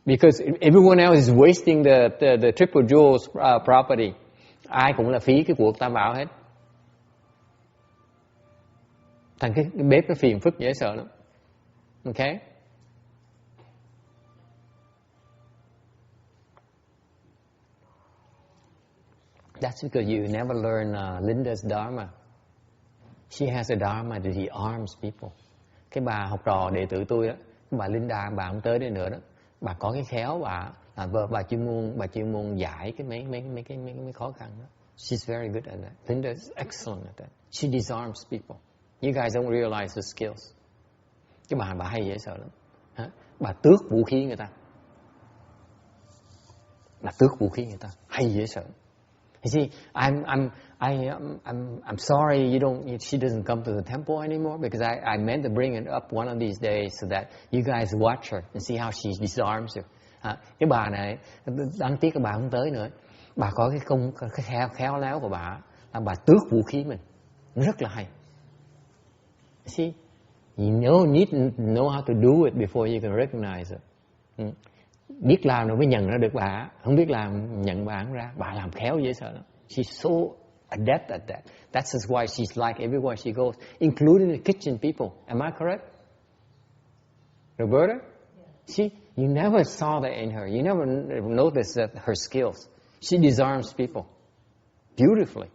Because everyone else is wasting the triple jewels property. Ai cũng là phí cái của Tam Bảo hết. Thành cái bếp nó phiền phức dễ sợ lắm. Okay? That's because you never learn Linda's Dharma. She has a Dharma that he arms people. Cái bà học trò đệ tử tôi đó, bà Linda, bà không tới đây nữa đó. Bà có cái khéo, bà chuyên môn giải cái mấy khó khăn đó. She's very good at that. Linda is excellent at that. She disarms people. You guys don't realize the skills. Cái bà hay dễ sợ lắm. Bà tước vũ khí người ta. Hay dễ sợ. You see, I'm sorry she doesn't come to the temple anymore because I meant to bring it up one of these days so that you guys watch her and see how she disarms you. Cái bà này đáng tiếc cái bà không tới nữa. Bà có cái khéo léo của bà là bà tước vũ khí mình. Rất là hay. See, you need to know how to do it before you can recognize it. Biết làm rồi mới nhận ra được bà. Không biết làm nhận bà không ra. Bà làm khéo dễ sợ lắm. She's so adept at that. That's why she's like everywhere she goes, including the kitchen people. Am I correct? Roberta? Yeah. You never saw that in her. You never noticed that her skills. She disarms people beautifully.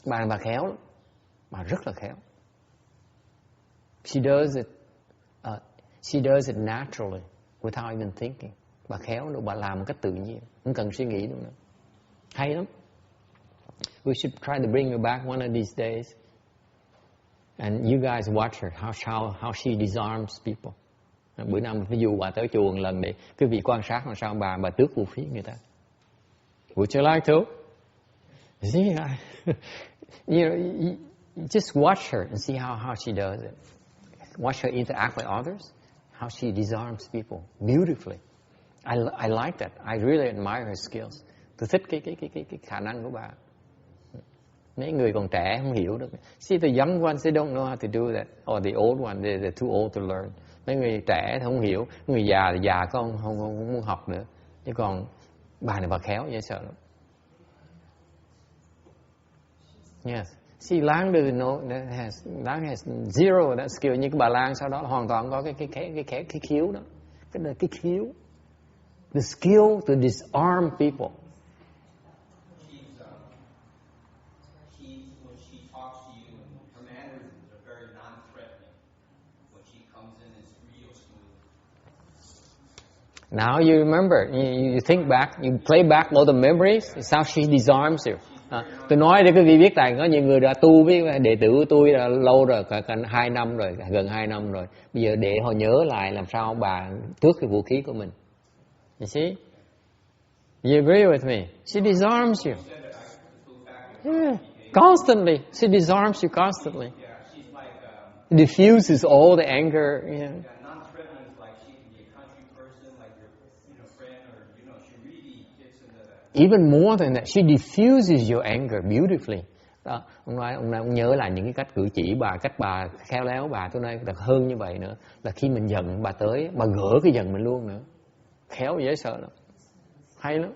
Bà khéo lắm. Bà rất là khéo. She does it naturally, without even thinking. Bà khéo nữa, bà làm một cách tự nhiên, không cần suy nghĩ nữa. Hay lắm. We should try to bring her back one of these days. And you guys watch her, how she disarms people. Bữa nào ví dụ bà tới chùa một lần để quý vị quan sát làm sao bà tước vũ khí người ta. Would you like to? See, you just watch her and see how she does it. Watch her interact with others, how she disarms people beautifully. I like that. I really admire her skills. Tôi thích cái khả năng của bà. Mấy người còn trẻ không hiểu được. See, the young ones, they don't know how to do that. Or the old ones, they're too old to learn. Mấy người trẻ không hiểu. Người già thì già không muốn học nữa. Chứ còn bà này bà khéo dễ sợ lắm. Yes. See, Lang doesn't know Lang has zero of that skill. Nhưng cái bà Lang sau đó hoàn toàn có cái khiếu đó. Cái khiếu. The skill to disarm people. When she talks to you, her mannerisms are very non-threatening. Now you remember, you think back, you play back all the memories. It's how she disarms you. Tôi nói để quý vị biết là có nhiều người đã tu với đệ tử của tôi là lâu rồi, cả 2 năm rồi, gần 2 năm rồi. Bây giờ để họ nhớ lại làm sao bà tước cái vũ khí của mình. You see? You agree with me? She disarms you. Yeah, constantly. She disarms you constantly. Diffuses all the anger. Yeah. Even more than that, she diffuses your anger beautifully. Đó, ông nhớ lại những cái cách cử chỉ bà, cách bà khéo léo bà. Tôi nói hơn như vậy nữa, là khi mình giận bà tới, bà gỡ cái giận mình luôn nữa. Khéo dễ sợ lắm, hay lắm.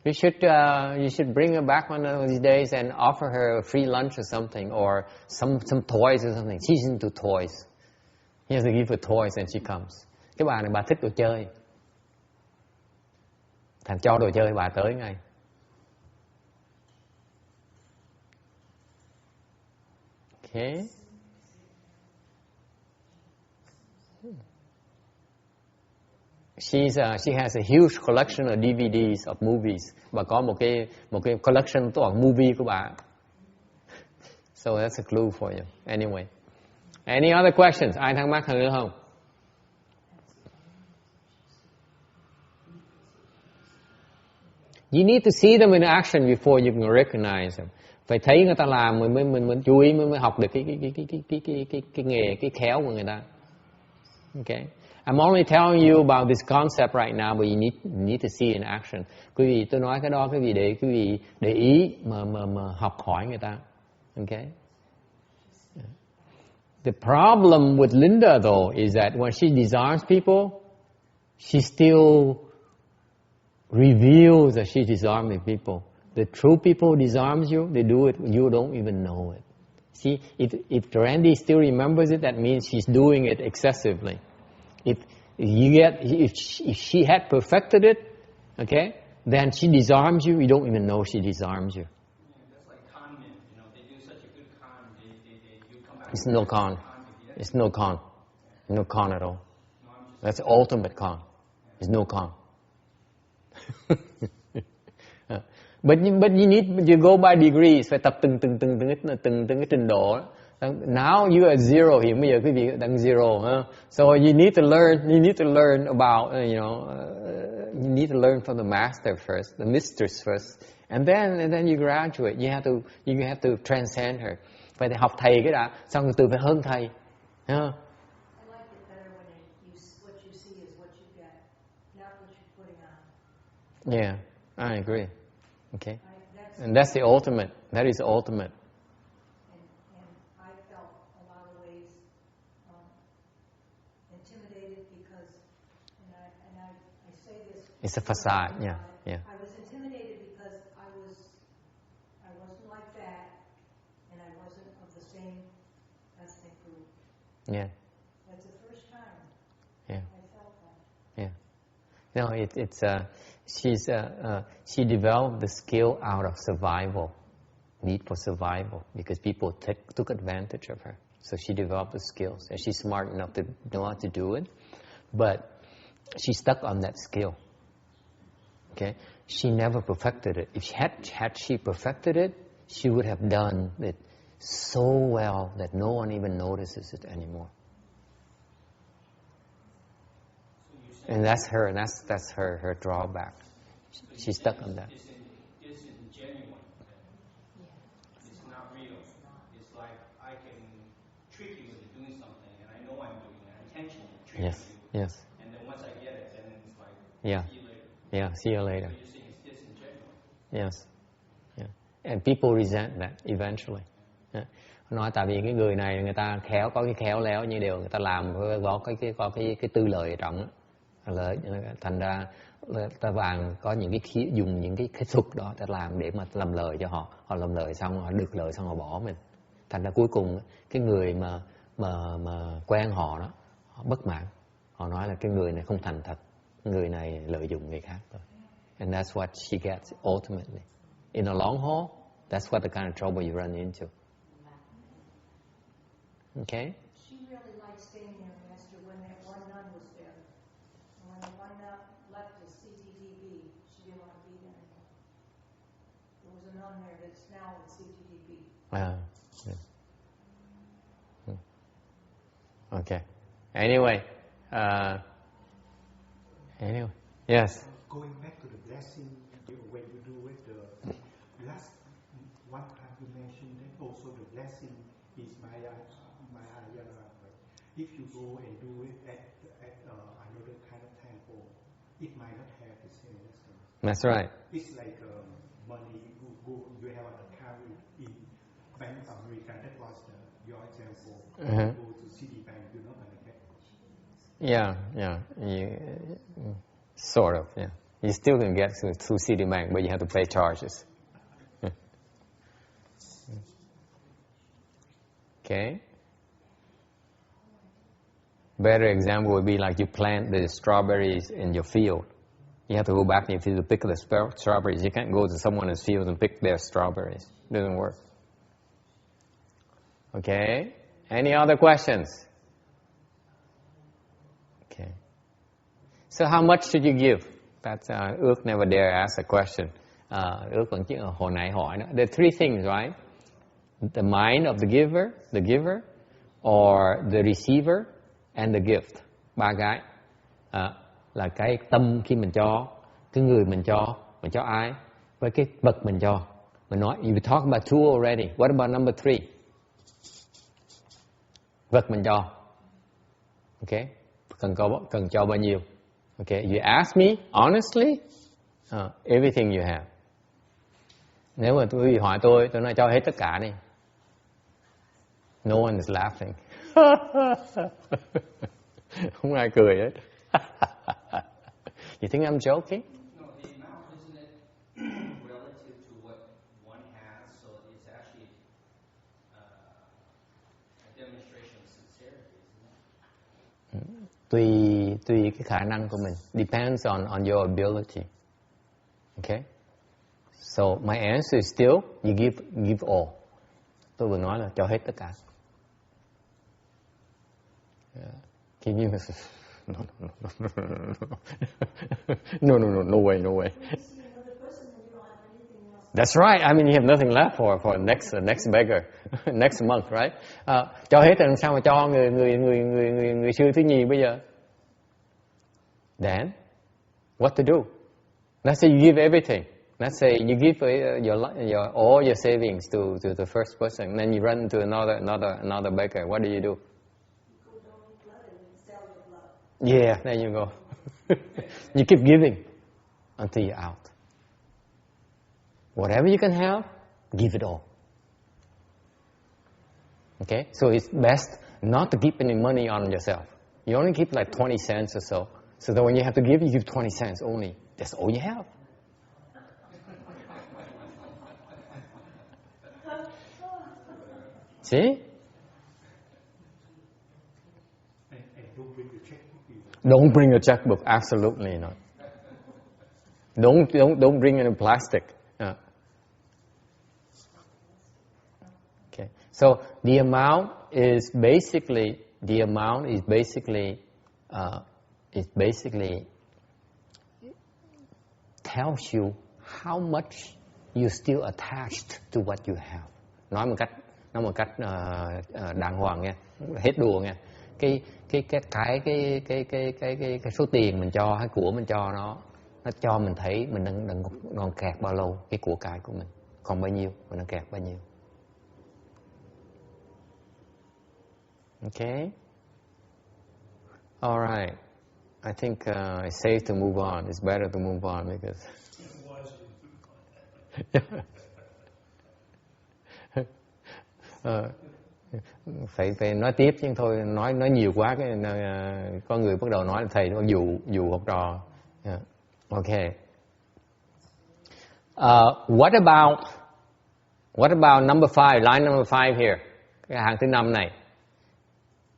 You should bring her back one of these days and offer her a free lunch or something, or some toys or something. She's into toys. You have to give her toys and she comes. Cái bà này bà thích đồ chơi. Thành cho đồ chơi bà tới ngay. Okay. She has a huge collection of DVDs of movies. Bà có một cái collection toàn movie của bà. So that's a clue for you. Anyway. Any other questions? Ai thắc mắc hơn nữa không? You need to see them in action before you can recognize them. Phải thấy người ta làm mình chú ý mới học được cái nghề, cái khéo của người ta. Okay. I'm only telling you about this concept right now, but you need to see in action. Quý vị, tôi nói cái đó quý vị để quý vị để ý mà học hỏi người ta. Okay. The problem with Linda though is that when she disarms people, she still reveals that she's disarming people. The true people disarms you, they do it, you don't even know it. See, if Randy still remembers it, that means she's doing it excessively. If she had perfected it, okay, then she disarms you, you don't even know she disarms you. Yeah, that's like con men, they do such a good con, you come back. It's no con. It's no con. No con at all. That's the ultimate con. It's no con. But you go by degrees, phải tập từng cái trình độ. Now you are zero, hiện bây giờ quý vị đang zero, huh? So you need to learn about, you need to learn from the master first, the mistress first, and then you graduate. You have to transcend her. Phải học thầy cái đã, xong rồi từ phải hơn thầy, huh? Yeah, I agree. Okay. And that's the ultimate. That is the ultimate. And I felt a lot of ways intimidated because, and I say this. It's a facade. Yeah. I was intimidated because I wasn't like that, and I wasn't of the same ethnic group. Yeah. That's the first time. Yeah. I felt that. Yeah. No, she developed the skill out of survival, need for survival, because people took advantage of her. So she developed the skills, and she's smart enough to know how to do it, but she stuck on that skill. Okay, she never perfected it. If she perfected it, she would have done it so well that no one even notices it anymore. And that's her drawback. She's stuck on that. This is genuine. It's not real. It's like I can trick you into doing something, and I know I'm doing it intentionally. Yes. Yes. And then once I get it, then it's like, Yeah. see you later. Yeah. See you later. So you're saying it's disingenuous. Yes. Yeah. And people resent that eventually. Yeah. Nói tại vì cái người này người ta có cái khéo léo như điều người ta làm có cái tư lợi ở trong đó. Thành ra ta vàng có những cái dùng những cái thuật đó để làm để mà làm lời cho họ làm lời xong họ được lời xong họ bỏ mình. Thành ra cuối cùng cái người mà quen họ đó họ bất mãn, họ nói là cái người này không thành thật, người này lợi dụng người khác thôi. And that's what she gets ultimately. In the long haul, that's what the kind of trouble you run into. Okay? She really liked staying there, Master, when that one nun CTTB. She didn't want to be there anymore. There was a nun there that's now with CTTB. Yeah. Okay. Anyway, yes. Going back to the blessing, when you do it, the last one time you mentioned that also the blessing is Maya. If you go and do it at another kind of temple, it might not have the same lesson. That's right. It's like money. You have an account in Bank of America. That was your example. You go to Citibank, you're not going to get. Yeah. Sort of. Yeah. You still can get through Citibank, but you have to pay charges. Okay. Better example would be like you plant the strawberries in your field. You have to go back in your field to pick the strawberries. You can't go to someone else's field and pick their strawberries. It doesn't work. Okay. Any other questions? Okay. So how much should you give? That's Ước never dare ask a question. Ước vẫn chỉ hồi nãy hỏi nữa. There are three things, right? The mind of the giver, or the receiver, and the gift. Ba cái. Là cái tâm khi mình cho, cái người mình cho ai, với cái vật mình cho. Mình nói, you talk about two already. What about number three? Vật mình cho. Okay? Cần cho bao nhiêu? Okay, you ask me honestly, everything you have. Nếu mà quý vị hỏi tôi nói cho hết tất cả đi. No one is laughing. Không ai cười hết. You think I'm joking? No, the amount, isn't it relative to what one has? So it's actually a demonstration of sincerity, isn't it? Tùy cái khả năng của mình. Depends on your ability. Okay? So my answer is still, you give all. Tôi vừa nói là cho hết tất cả. Yeah. Can you... No way. That's right. I mean, you have nothing left for next beggar, next month, right? Cho hết rồi sao mà cho người sư thứ nhì bây giờ? Then, what to do? Let's say you give everything. Let's say you give all your savings to the first person, and then you run to another beggar. What do? Yeah, there you go. You keep giving until you're out. Whatever you can have, give it all. Okay? So it's best not to keep any money on yourself. You only keep like 20 cents or so. So that when you have to give, you give 20 cents only. That's all you have. See? Don't bring a checkbook. Absolutely not. Don't bring any plastic. Okay. So the amount is basically tells you how much you're still attached to what you have. Nói một cách đàng hoàng nha, hết đùa nha. Cái số tiền mình cho hay của mình cho nó cho mình thấy mình đang còn kẹt bao lâu cái của cải của mình, còn bao nhiêu mình đang kẹt bao nhiêu. Okay. All right. I think it's safe to move on. It's better to move on because. Phải nói tiếp chứ thôi nói nhiều quá cái có người bắt đầu nói là thầy nó dụ học trò. Yeah. Okay. What about number 5, line number 5 here? Cái hàng thứ 5 này.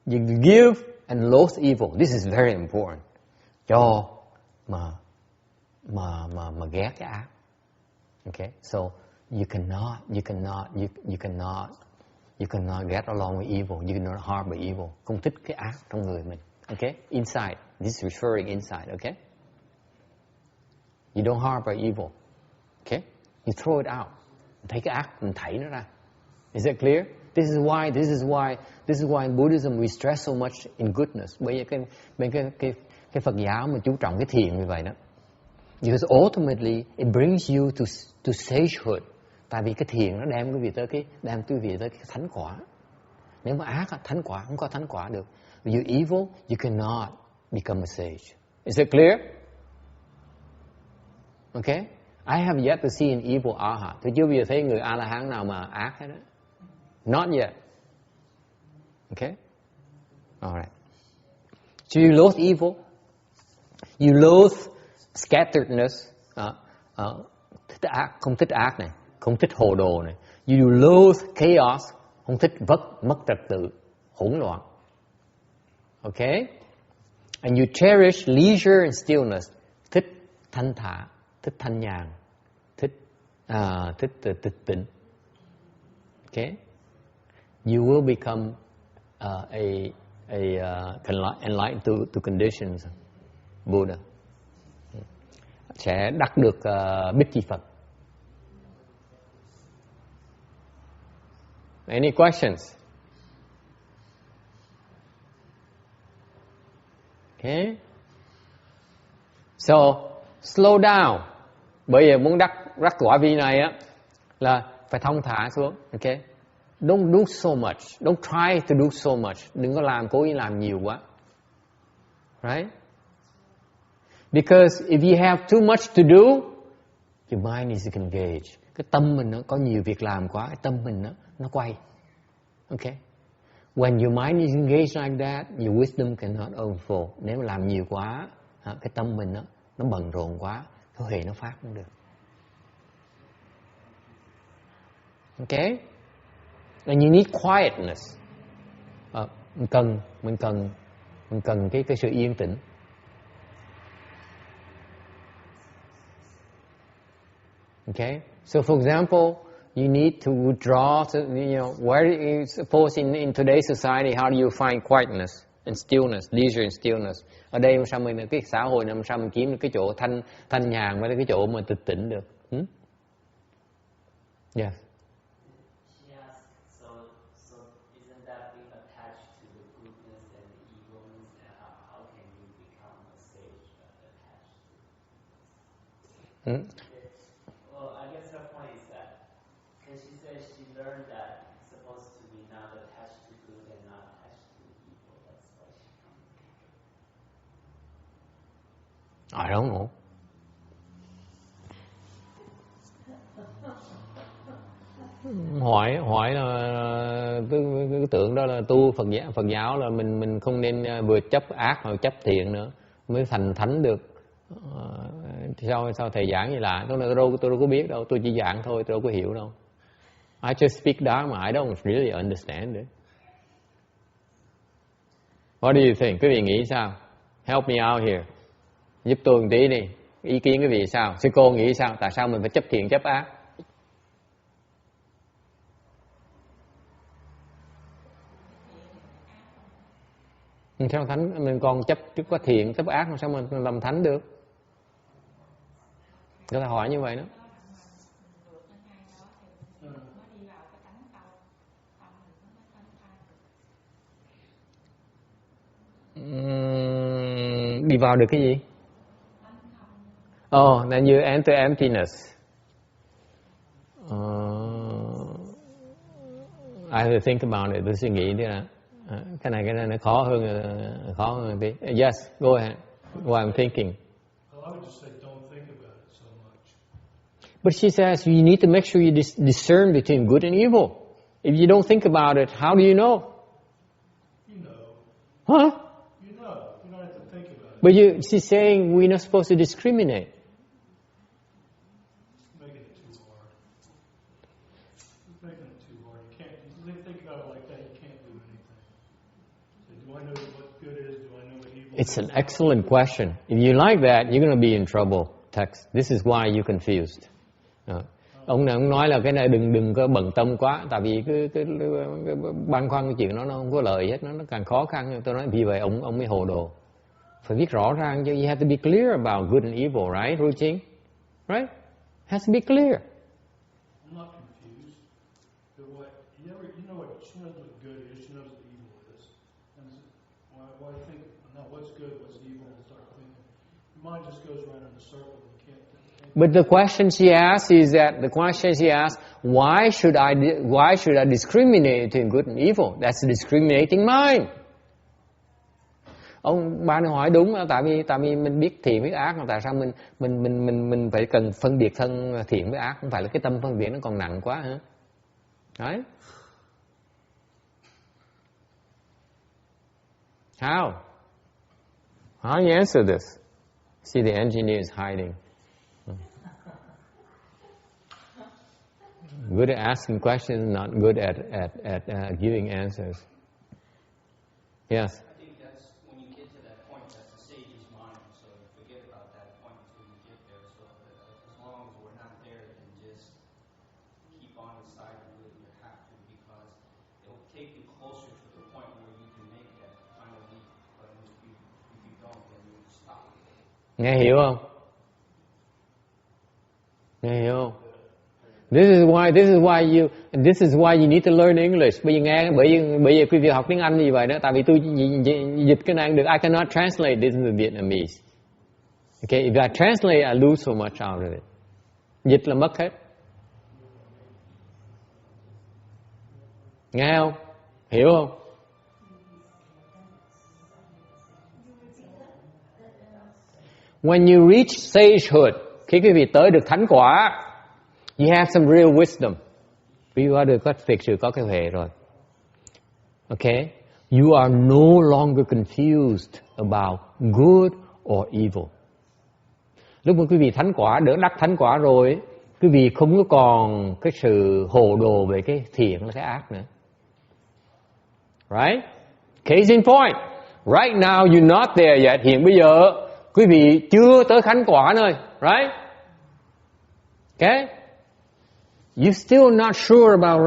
You give and loathe evil. This is very important. Cho mà ghét cái ác. Okay. So you cannot get along with evil. You cannot harbor evil. Không thích cái ác trong người mình. Okay? Inside. This is referring inside. Okay? You don't harbor evil. Okay? You throw it out. Thấy cái ác, mình thảy nó ra. Is that clear? This is why in Buddhism we stress so much in goodness. Bởi vì cái Phật giáo mà chú trọng cái thiện như vậy đó. Because ultimately it brings you to sagehood. Tại vì cái thiện nó đem quý vị tới cái thánh quả. Nếu mà ác, thánh quả không có thánh quả được. If you're evil, you cannot become a sage. Is it clear? Okay? I have yet to see an evil arhat. Tôi chưa bao giờ thấy người A-la-hán nào mà ác hết đó. Not yet. Okay? Alright. So you loathe evil. You loathe scatteredness. Thích ác, không thích ác này. Không thích hồ đồ này. You loathe chaos. Không thích mất trật tự, hỗn loạn. Okay? And you cherish leisure and stillness. Thích thanh thả, thích thanh nhàn, thích tĩnh. Okay? You will become enlightened to conditions. Buddha. Sẽ đắc được Bích Chi Phật. Any questions? Okay. So, slow down. Bởi vì muốn đắc quả vị này á là phải thong thả xuống. Okay. Don't do so much. Don't try to do so much. Đừng có cố ý làm nhiều quá. Right? Because if you have too much to do, your mind is engaged. Cái tâm mình nó có nhiều việc làm quá, cái tâm mình nó quay. Okay? When your mind is engaged like that, your wisdom cannot overflow. Nếu mà làm nhiều quá, cái tâm mình nó bận rộn quá, cái huệ nó phát không được. Okay? And you need quietness. Mình cần cái sự yên tĩnh. Okay? So for example, you need to withdraw. Suppose in today's society, how do you find quietness and stillness, leisure and stillness? Ở đây sao mình cái xã hội này sao mình kiếm được cái chỗ thanh nhàn với cái chỗ mà tịch tĩnh được? Yeah. She asked, so isn't that being attached to the goodness and the evilness? How can you become a sage attached to it? Well, I guess her point is that because she says she learned that it's supposed to be not attached to good and not attached to evil. That's why she comes. I don't know. Hỏi là cái tưởng đó là tu Phật giáo là mình không nên vừa chấp ác mà chấp thiện nữa mới thành thánh được. Sao thầy giảng vậy lạ? Tôi đâu có biết đâu, tôi chỉ giảng thôi, tôi đâu có hiểu đâu. I just speak Dharma, I don't really understand it. What do you think? Quý vị nghĩ sao? Help me out here. Giúp tôi một tí đi. Ý kiến quý vị sao? Sư cô nghĩ sao? Tại sao mình phải chấp thiện chấp ác? Sao thánh mình còn chấp có thiện chấp ác, sao mình làm thánh được? Người ta hỏi như vậy đó. Đi vào được cái gì? Then you enter emptiness. I have to think about it. Tôi suy nghĩ đi là cái này nó khó hơn tí. Yes, go ahead. What I'm thinking. Well, I would just say don't think about it so much. But she says you need to make sure you discern between good and evil. If you don't think about it, how do you know? You know. Huh? You know. You don't have to think about it. But she's saying we're not supposed to discriminate. Making it too hard. Making it too hard. You can't. You think about it like that. You can't do anything. So do I know what good is? Do I know what evil is? It's an excellent question. If you like that, you're going to be in trouble. Text. This is why you're confused. Ông này ông nói là cái này đừng có bận tâm quá, tại vì cái băn khoăn cái chuyện nó không có lợi hết, nó càng khó khăn. Tôi nói vì vậy ông mới hồ đồ. Phải viết rõ ràng chứ. You have to be clear about good and evil, right, Ruching? Right? Has to be clear. I'm not confused. But you know what? She knows what good is. She knows what evil is. And why think not what's good, what's evil, and start thinking. Your mind just goes around in a circle. You can't think. But the question she asks is that why should I discriminate between good and evil? That's a discriminating mind. Bạn hỏi đúng là tại vì mình biết thiện biết ác, mà tại sao mình phải cần phân biệt thân thiện với ác? Không phải là cái tâm phân biệt nó còn nặng quá hả? Đấy. How you answer this? See, the engineer is hiding. Good at asking questions, not good at giving answers. Yes. I think that's when you get to that point, that's the sage's mind. So forget about that point until you get there. So as long as we're not there, then just keep on inside and do what you have to, because it'll take you closer to the point where you can make that final leap. But if you don't, then you stop. Nghe hiểu không? Nghe hiểu không? This is why you need to learn English. Bởi vì quý vị học tiếng Anh như vậy đó. Tại vì tôi dịch cái này được. I cannot translate this into Vietnamese. Okay, if I translate, I lose so much out of it. Dịch là mất hết. Nghe không? Hiểu không? When you reach sagehood, khi quý vị tới được thánh quả, you have some real wisdom. Quý vị thực sự có cái huệ rồi. Okay? You are no longer confused about good or evil. Lúc mà quý vị thánh quả, đắc thánh quả rồi, quý vị không có còn cái sự hồ đồ về cái thiện và cái ác nữa. Right? Case in point. Right now you're not there yet. Hiện bây giờ quý vị chưa tới thánh quả nơi. Right? Okay? You're still not sure about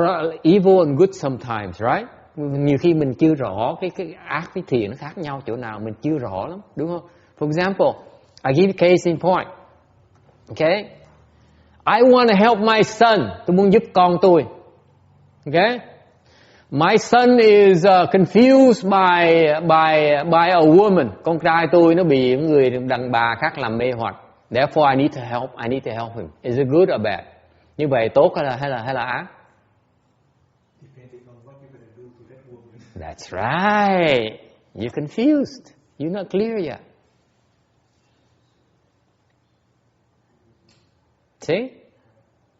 evil and good sometimes, right? Nhiều khi mình chưa rõ cái ác với thiện nó khác nhau chỗ nào, mình chưa rõ lắm, đúng không? For example, I give a case in point. Okay? I want to help my son. Tôi muốn giúp con tôi. Okay? My son is confused by a woman. Con trai tôi nó bị người đàn bà khác làm mê hoặc. Therefore I need to help him. Is it good or bad? Như vậy tốt hay là ác? Depending on what you're going to do to that woman. That's right. You're confused. You're not clear yet. See?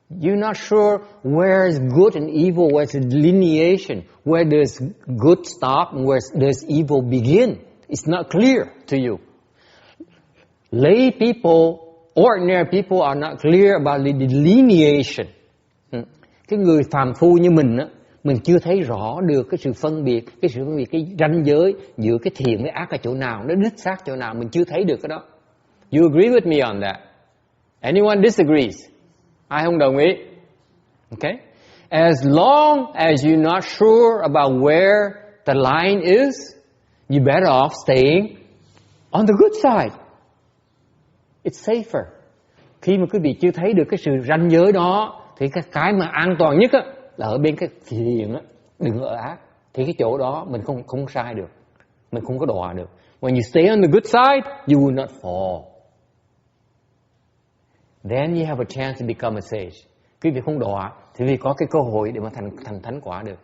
You're not sure where is good and evil, where's the delineation, where does good stop and where does evil begin. It's not clear to you. Lay people, ordinary people are not clear about the delineation. Cái người phàm phu như mình á, mình chưa thấy rõ được cái sự phân biệt, cái ranh giới giữa cái thiện với ác ở chỗ nào, nó đích xác chỗ nào, mình chưa thấy được cái đó. You agree with me on that? Anyone disagrees? Ai không đồng ý? Okay? As long as you're not sure about where the line is, you better off staying on the good side. It's safer. Khi mà quý vị chưa thấy được cái sự ranh giới đó, thì cái mà an toàn nhất á, là ở bên cái thiện á, đừng ở ác. Thì cái chỗ đó mình không sai được, mình không có đọa được. When you stay on the good side, you will not fall. Then you have a chance to become a sage. Quý vị không đọa, thì quý vị có cái cơ hội để mà thành thánh quả được.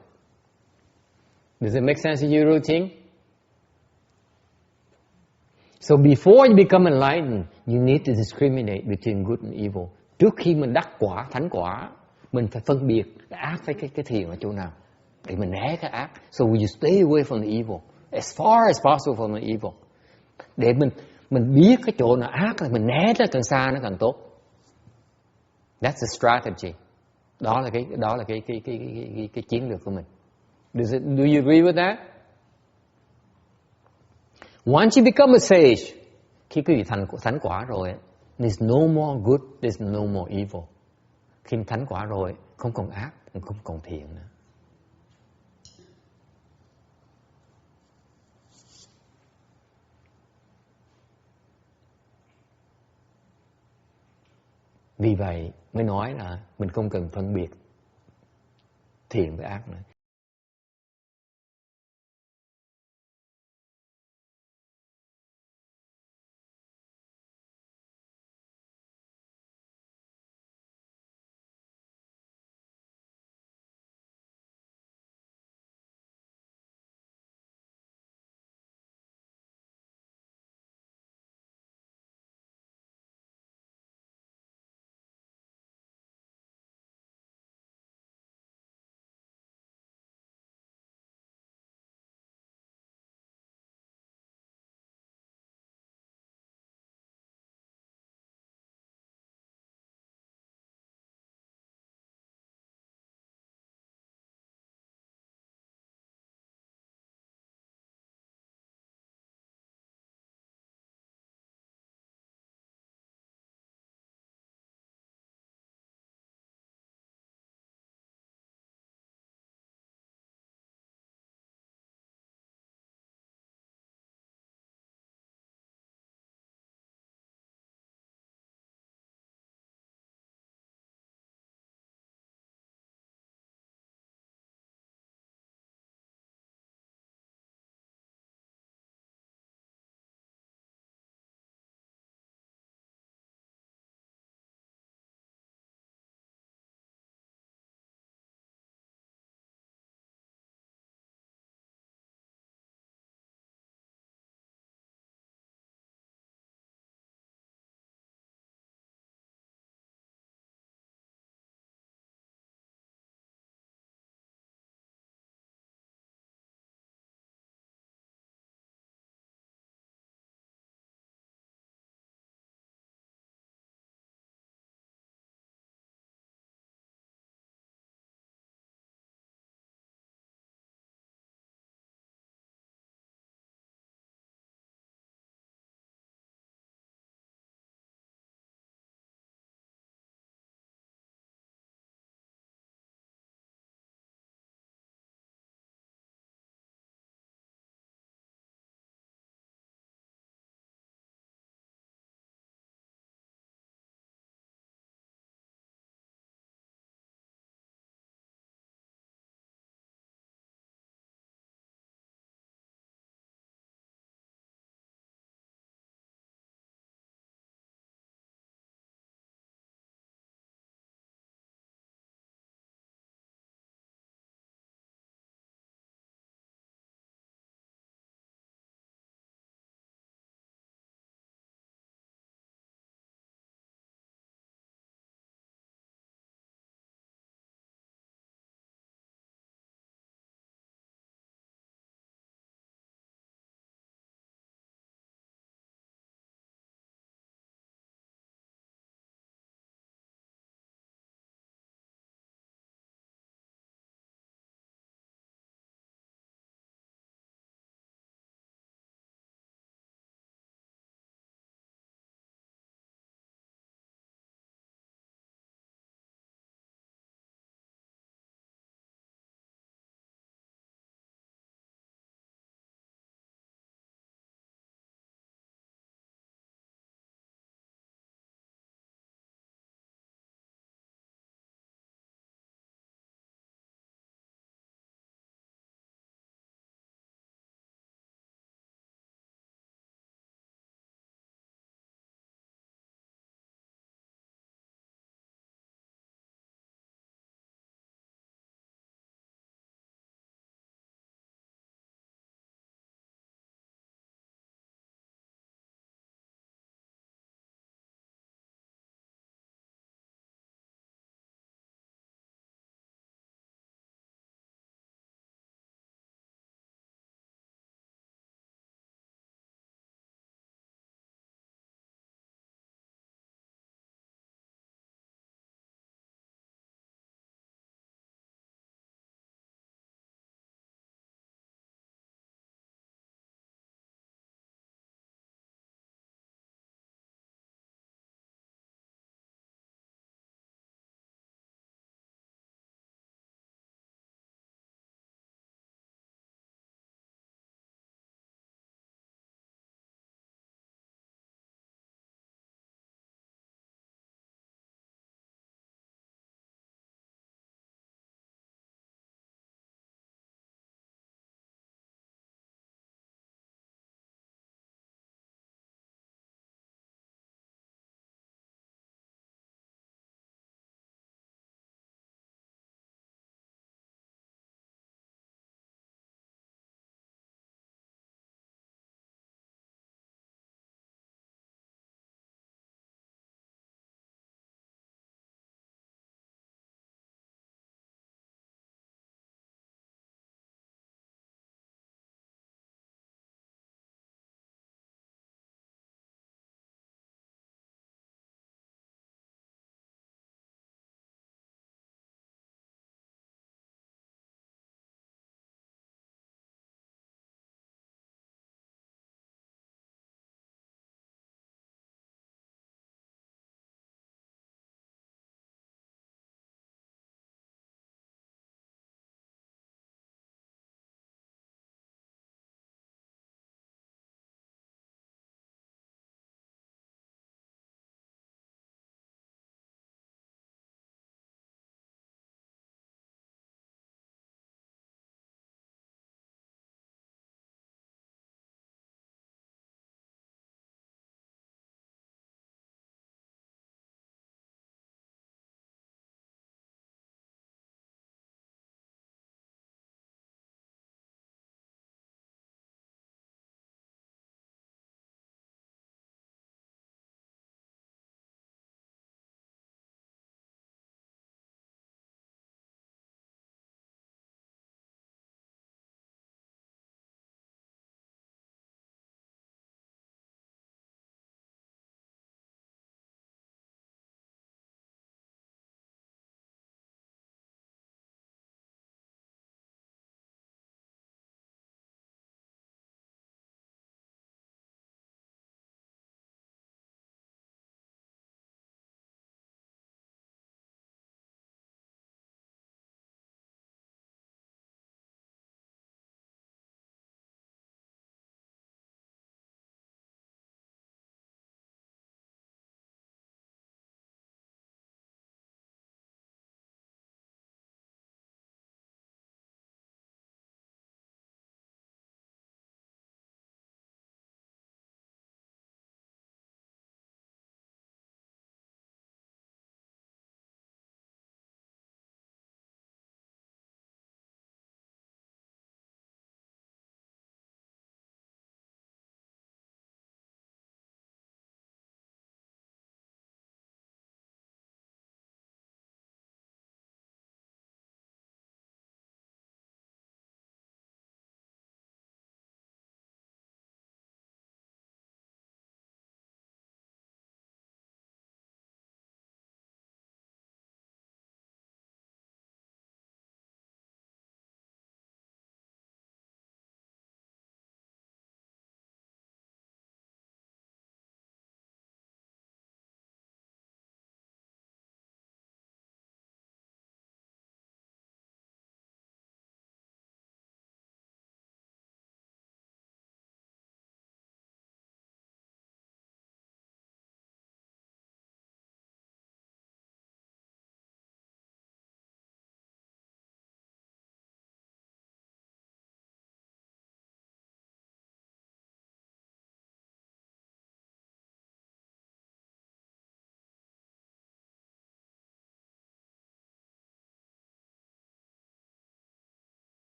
Does it make sense in your routine? So before you become enlightened, you need to discriminate between good and evil. Trước khi mình đắc quả, thánh quả, mình phải phân biệt cái ác với cái thiện ở chỗ nào, để mình né cái ác. So you stay away from the evil, as far as possible from the evil. Để mình biết cái chỗ nào ác là mình né nó càng xa nó càng tốt. That's the strategy. Đó là cái chiến lược của mình. Do you agree with that? Once you become a sage, khi quý vị thánh quả rồi, there's no more good, there's no more evil. Khi thánh quả rồi, không còn ác, không còn thiện nữa. Vì vậy mới nói là mình không cần phân biệt thiện với ác nữa.